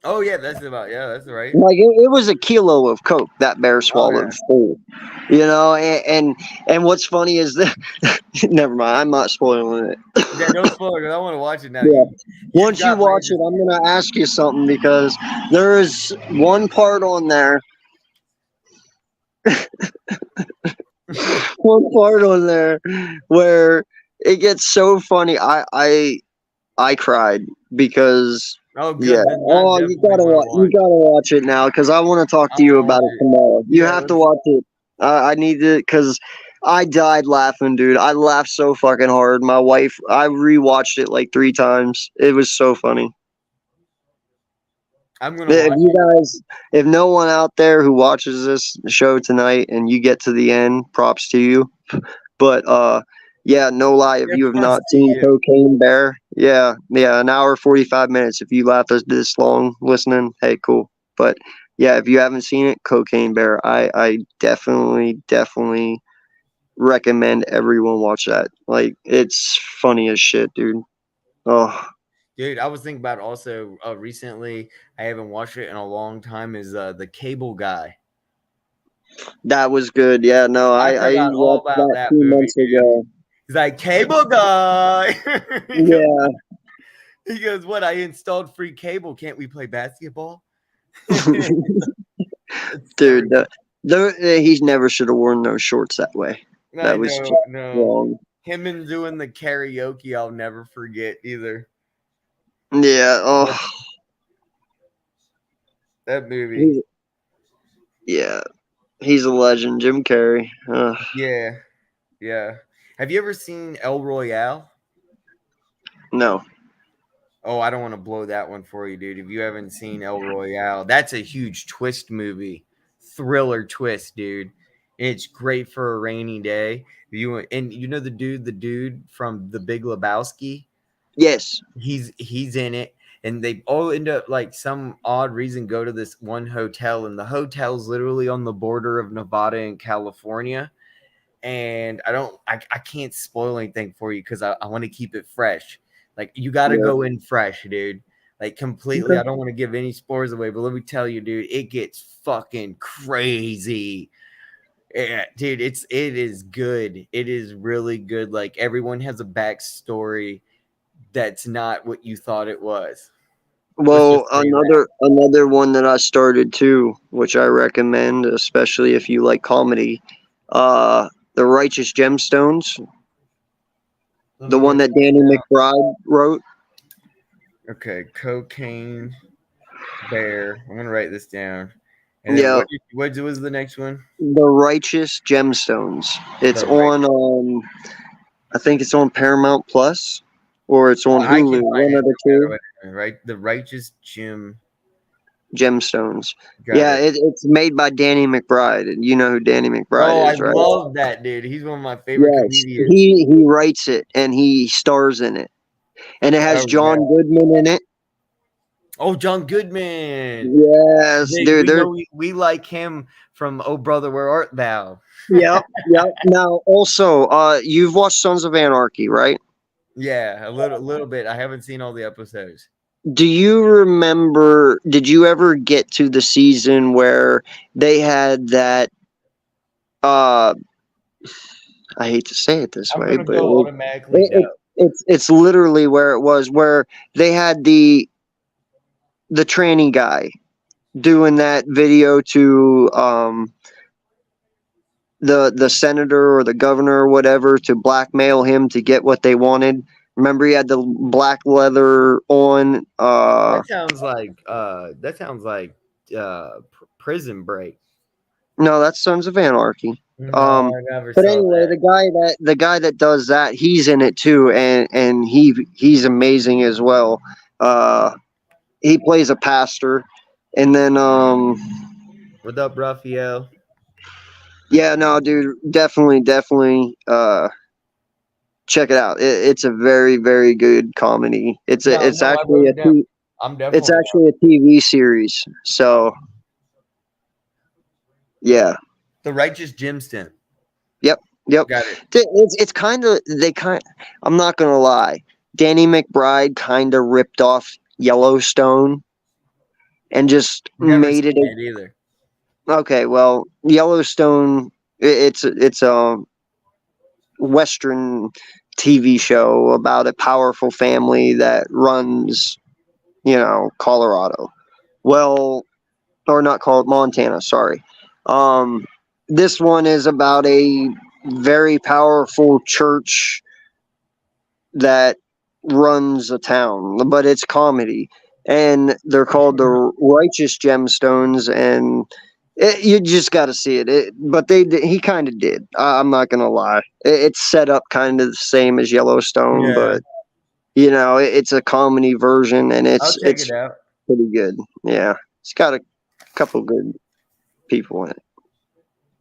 Oh yeah, that's right. Like it was a kilo of coke that bear Oh swallowed yeah. full, you know. And what's funny is that never mind, I'm not spoiling it. Yeah, don't spoil it. I want to watch it now. Yeah. You Once you got my watch it, I'm gonna ask you something because there is one part on there, where it gets so funny. I cried because Oh, good. yeah. Then I'm Oh, you definitely gotta gonna watch. You watch. gotta watch it now because I want to talk I to you want to about watch it it. tomorrow. You Yeah, have to watch it. I need to because I died laughing, dude. I laughed so fucking hard. My wife, I rewatched it like 3 times. It was so funny. I'm gonna If watch you it. guys, if no one out there who watches this show tonight and you get to the end, props to you. But yeah, no lie, if Yeah, you have props not to seen you. Cocaine Bear, yeah, an hour 45 minutes. If you laughed this long listening, hey, cool. But yeah, if you haven't seen it, Cocaine Bear, I definitely recommend everyone watch that. Like it's funny as shit, dude. Oh, Dude, I was thinking about also recently. I haven't watched it in a long time. Is the Cable Guy? that was good. Yeah, no, I I forgot all watched about that that two movie, months dude. ago. He's like Cable Guy. Yeah. He goes, "What? I installed free cable. Can't we play basketball?" It's Dude, so he never should have worn those shorts that way. I That was just know, no. wrong. Him and doing the karaoke, I'll never forget either. Yeah. Oh, That movie. he's, yeah. He's a legend, Jim Carrey. Yeah, yeah. Have you ever seen El Royale? No. Oh, I don't want to blow that one for you, dude. If you haven't seen El Royale, that's a huge twist movie, thriller twist, dude. It's great for a rainy day. You know the dude from The Big Lebowski. Yes. He's in it, and they all end up like some odd reason go to this one hotel, and the hotel's literally on the border of Nevada and California. And I can't spoil anything for you because I want to keep it fresh. Like you got to Yeah. go in fresh, dude. Like completely. I don't want to give any spoilers away, but let me tell you, dude, it gets fucking crazy. Yeah, dude, it is good. It is really good. Like everyone has a backstory that's not what you thought it was. Let's just Well, say that. another one that I started too, which I recommend, especially if you like comedy. The Righteous Gemstones, Let the me one write that this Danny down. McBride wrote. Okay, Cocaine Bear. I'm gonna write this down. And then Yeah, what was the next one? The Righteous Gemstones. It's The right. on I think it's on Paramount Plus or it's on I Hulu, can find one it of the no matter two. what. Right, the Righteous Jim. Gemstones. Got Yeah, it. it's made by Danny McBride, and you know who Danny McBride Oh, I is, right? love that dude. He's one of my favorite Yes, comedians. he writes it and he stars in it, and it has Oh yeah. John Goodman in it. Oh, John Goodman. Yes, dude. We know we like him from Oh Brother, Where Art Thou? Yep. Now, also, you've watched Sons of Anarchy, right? Yeah, a little bit. I haven't seen all the episodes. Do you remember? Did you ever get to the season where they had that? Uh, I hate to say it this I'm way, gonna but go automatically no. it's literally where it was, where they had the tranny guy doing that video to the senator or the governor or whatever to blackmail him to get what they wanted. Remember, he had the black leather on. That sounds like Prison Break. No, that's Sons of Anarchy. No, I never But saw anyway, that. the guy that does that, he's in it too, and he's amazing as well. He plays a pastor, and then What up, Raphael? yeah, no, dude, definitely check it out. It's a very good comedy. It's No, it's no, I actually wrote it down. I'm it's definitely actually a TV series. So yeah, The Righteous Gemstone. yep. Got it. It's kind of I'm not gonna lie, Danny McBride kind of ripped off Yellowstone, and just Never made it. seen it either. Okay, well, Yellowstone, it's a Western TV show about a powerful family that runs, Colorado. Well, or not called Montana, sorry. This one is about a very powerful church that runs a town, but it's comedy, and they're called the Righteous Gemstones, and you just got to see it. But he kind of did. I'm not gonna lie. It's set up kind of the same as Yellowstone, Yeah. but it's a comedy version, and I'll it's check it out. pretty good. Yeah, it's got a couple good people in it.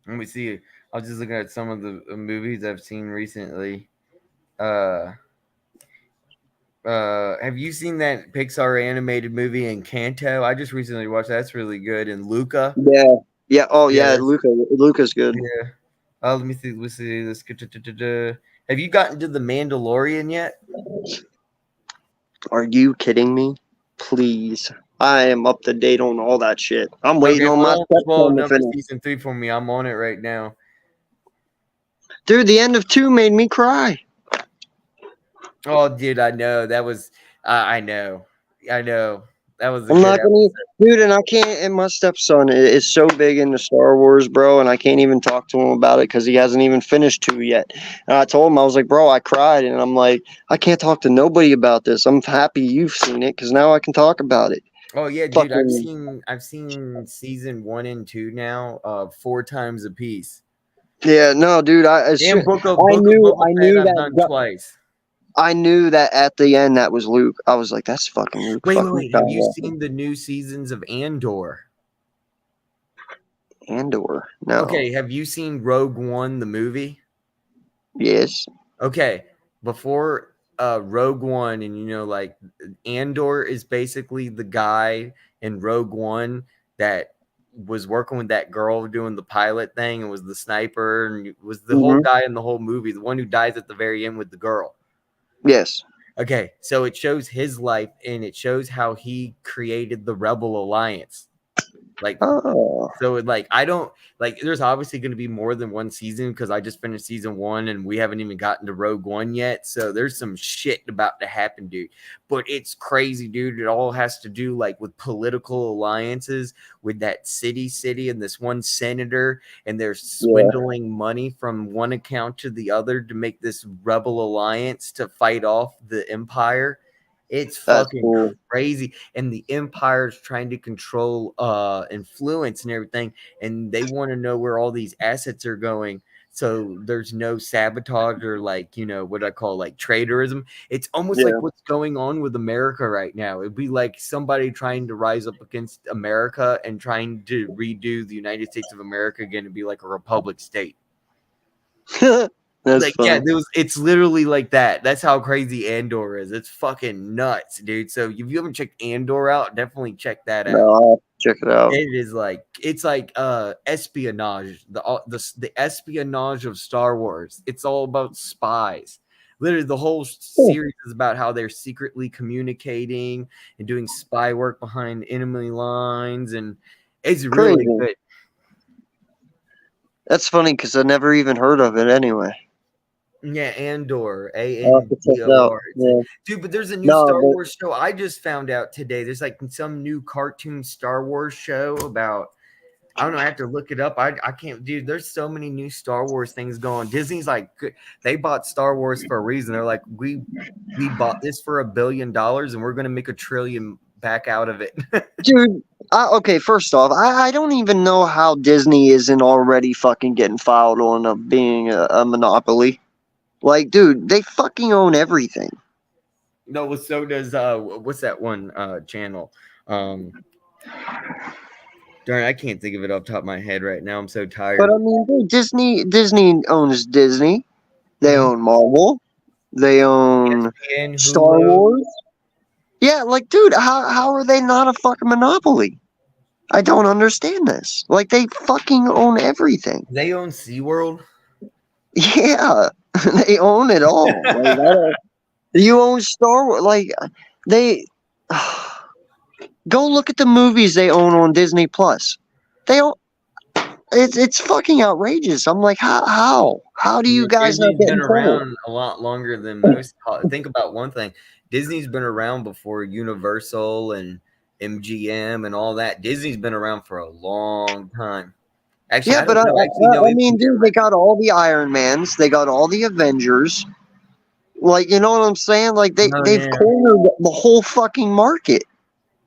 Let me see. I was just looking at some of the movies I've seen recently. Have you seen that Pixar animated movie Encanto? I just recently watched that. That's really good. And Luca. Yeah. Oh yeah, Yeah. Luca's good. Yeah. Let me see. Let's see. Have you gotten to the Mandalorian yet? Are you kidding me? Please. I am up to date on all that shit. I'm waiting on my Well, to finish. season 3 for me. I'm on it right now. Dude, the end of 2 made me cry. Oh, dude, I know. That was I know. That was I'm not gonna, dude, and I can't. And my stepson is so big into Star Wars, bro, and I can't even talk to him about it because he hasn't even finished 2 yet. And I told him, I was like, bro, I cried, and I'm like, I can't talk to nobody about this. I'm happy you've seen it because now I can talk about it. Oh yeah, dude, I've seen season 1 and 2 now 4 times a piece. Yeah, no, dude, I knew that twice. I knew that at the end that was Luke. I was like, that's fucking Luke. Wait. Have you seen the new seasons of Andor? Andor? No. Okay, have you seen Rogue One, the movie? Yes. Okay, before Rogue One, and like Andor is basically the guy in Rogue One that was working with that girl doing the pilot thing and was the sniper and was the whole guy in the whole movie, the one who dies at the very end with the girl. Yes. Okay, so it shows his life and it shows how he created the Rebel Alliance. There's obviously going to be more than one season because I just finished season 1 and we haven't even gotten to Rogue One yet. So there's some shit about to happen, dude. But it's crazy, dude. It all has to do with political alliances with that city and this one senator, and they're swindling money from one account to the other to make this rebel alliance to fight off the Empire. It's fucking crazy. And the Empire's trying to control influence and everything. And they want to know where all these assets are going. So there's no sabotage or what I call traitorism. It's almost like what's going on with America right now. It'd be like somebody trying to rise up against America and trying to redo the United States of America again and be like a republic state. That's funny. Yeah, it's literally like that. That's how crazy Andor is. It's fucking nuts, dude. So if you haven't checked Andor out, definitely check that out. No, I'll check it out. It is it's like espionage, the espionage of Star Wars. It's all about spies. Literally, the whole series is about how they're secretly communicating and doing spy work behind enemy lines, and it's really good. That's funny because I never even heard of it anyway. Yeah, Andor, Andor. Yeah. Dude, but there's a new Star Wars show I just found out today. There's some new cartoon Star Wars show about, I don't know, I have to look it up. I can't, dude, there's so many new Star Wars things going. Disney's they bought Star Wars for a reason. They're like, we bought this for $1 billion and we're going to make $1 trillion back out of it. Dude, okay, first off, I don't even know how Disney isn't already fucking getting filed on of being a monopoly. Dude, they fucking own everything. No, so does what's that one channel? Darn, I can't think of it off the top of my head right now. I'm so tired. But I mean, dude, Disney owns Disney. They own Marvel. They own Star Wars. Yeah, dude, how are they not a fucking monopoly? I don't understand this. They fucking own everything. They own SeaWorld? Yeah. They own it all. You own Star Wars. Go look at the movies they own on Disney Plus. They don't. It's fucking outrageous. I'm like, how do you guys not Disney's get been in trouble? around a lot longer than most. Think about one thing. Disney's been around before Universal and MGM and all that. Disney's been around for a long time. Actually, Yeah, I but don't know. Actually, no, I mean, dude, they got all the Iron Mans, they got all the Avengers. Like, you know what I'm saying? Like they've yeah. cornered the whole fucking market.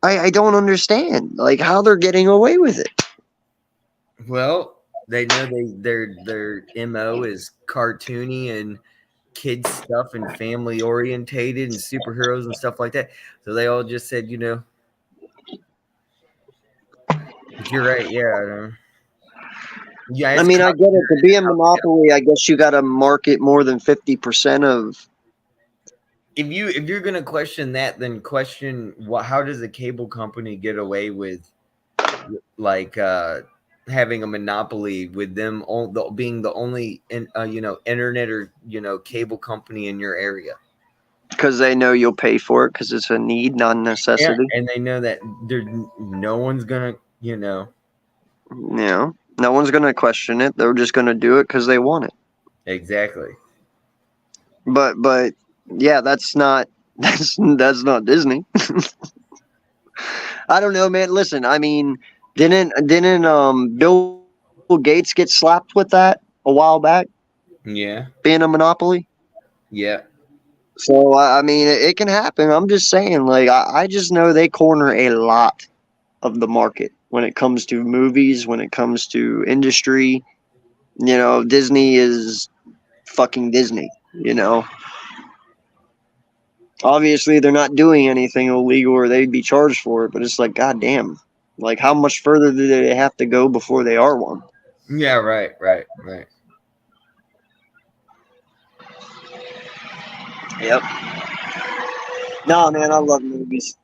I don't understand like how they're getting away with it. Well, they know their MO is cartoony and kids stuff and family orientated and superheroes and stuff like that. So they all just said, but you're right, yeah. Yeah, I mean, I get it. To be a monopoly, I guess you got to market more than 50% of. If you're gonna question that, then question how does a cable company get away with like having a monopoly with them being the only internet or cable company in your area? Because they know you'll pay for it because it's a need, not a necessity. Yeah, and they know that no one's gonna no one's gonna question it. They're just gonna do it because they want it. Exactly. But yeah, that's not Disney. I don't know, man. Listen, I mean, didn't Bill Gates get slapped with that a while back? Yeah. Being a monopoly. Yeah. So I mean, it can happen. I'm just saying, like, I just know they corner a lot of the market when it comes to movies, when it comes to industry. Disney is fucking Disney. Obviously they're not doing anything illegal or they'd be charged for it, but it's like, goddamn, like how much further do they have to go before they are one? Yeah, right. Yep. No, man, I love movies.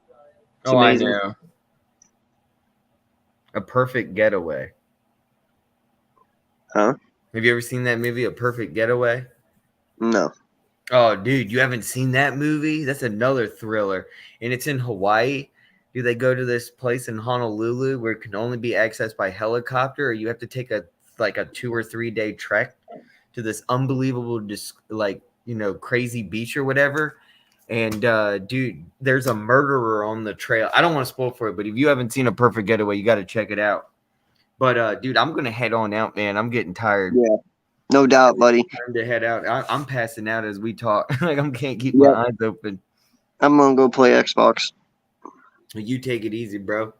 It's amazing. I know. A Perfect Getaway. Huh? Have you ever seen that movie, A Perfect Getaway? No. Oh, dude, you haven't seen that movie? That's another thriller. And it's in Hawaii. Do they go to this place in Honolulu where it can only be accessed by helicopter, or you have to take a 2 or 3 day trek to this unbelievable, crazy beach or whatever. And dude, there's a murderer on the trail. I don't want to spoil for it, but if you haven't seen A Perfect Getaway, you got to check it out. But dude, I'm gonna head on out, man. I'm getting tired. Yeah. No doubt, buddy. Time to head out. I'm passing out as we talk. Like I can't keep my eyes open. I'm gonna go play Xbox. You take it easy, bro.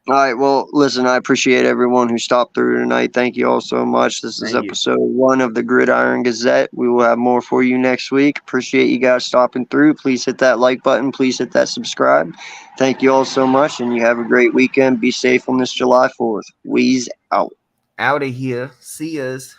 All right. Well, listen, I appreciate everyone who stopped through tonight. Thank you all so much. This is episode 1 of the Gridiron Gazette. We will have more for you next week. Appreciate you guys stopping through. Please hit that like button. Please hit that subscribe. Thank you all so much, and you have a great weekend. Be safe on this July 4th. Weeze out. Out of here. See yas.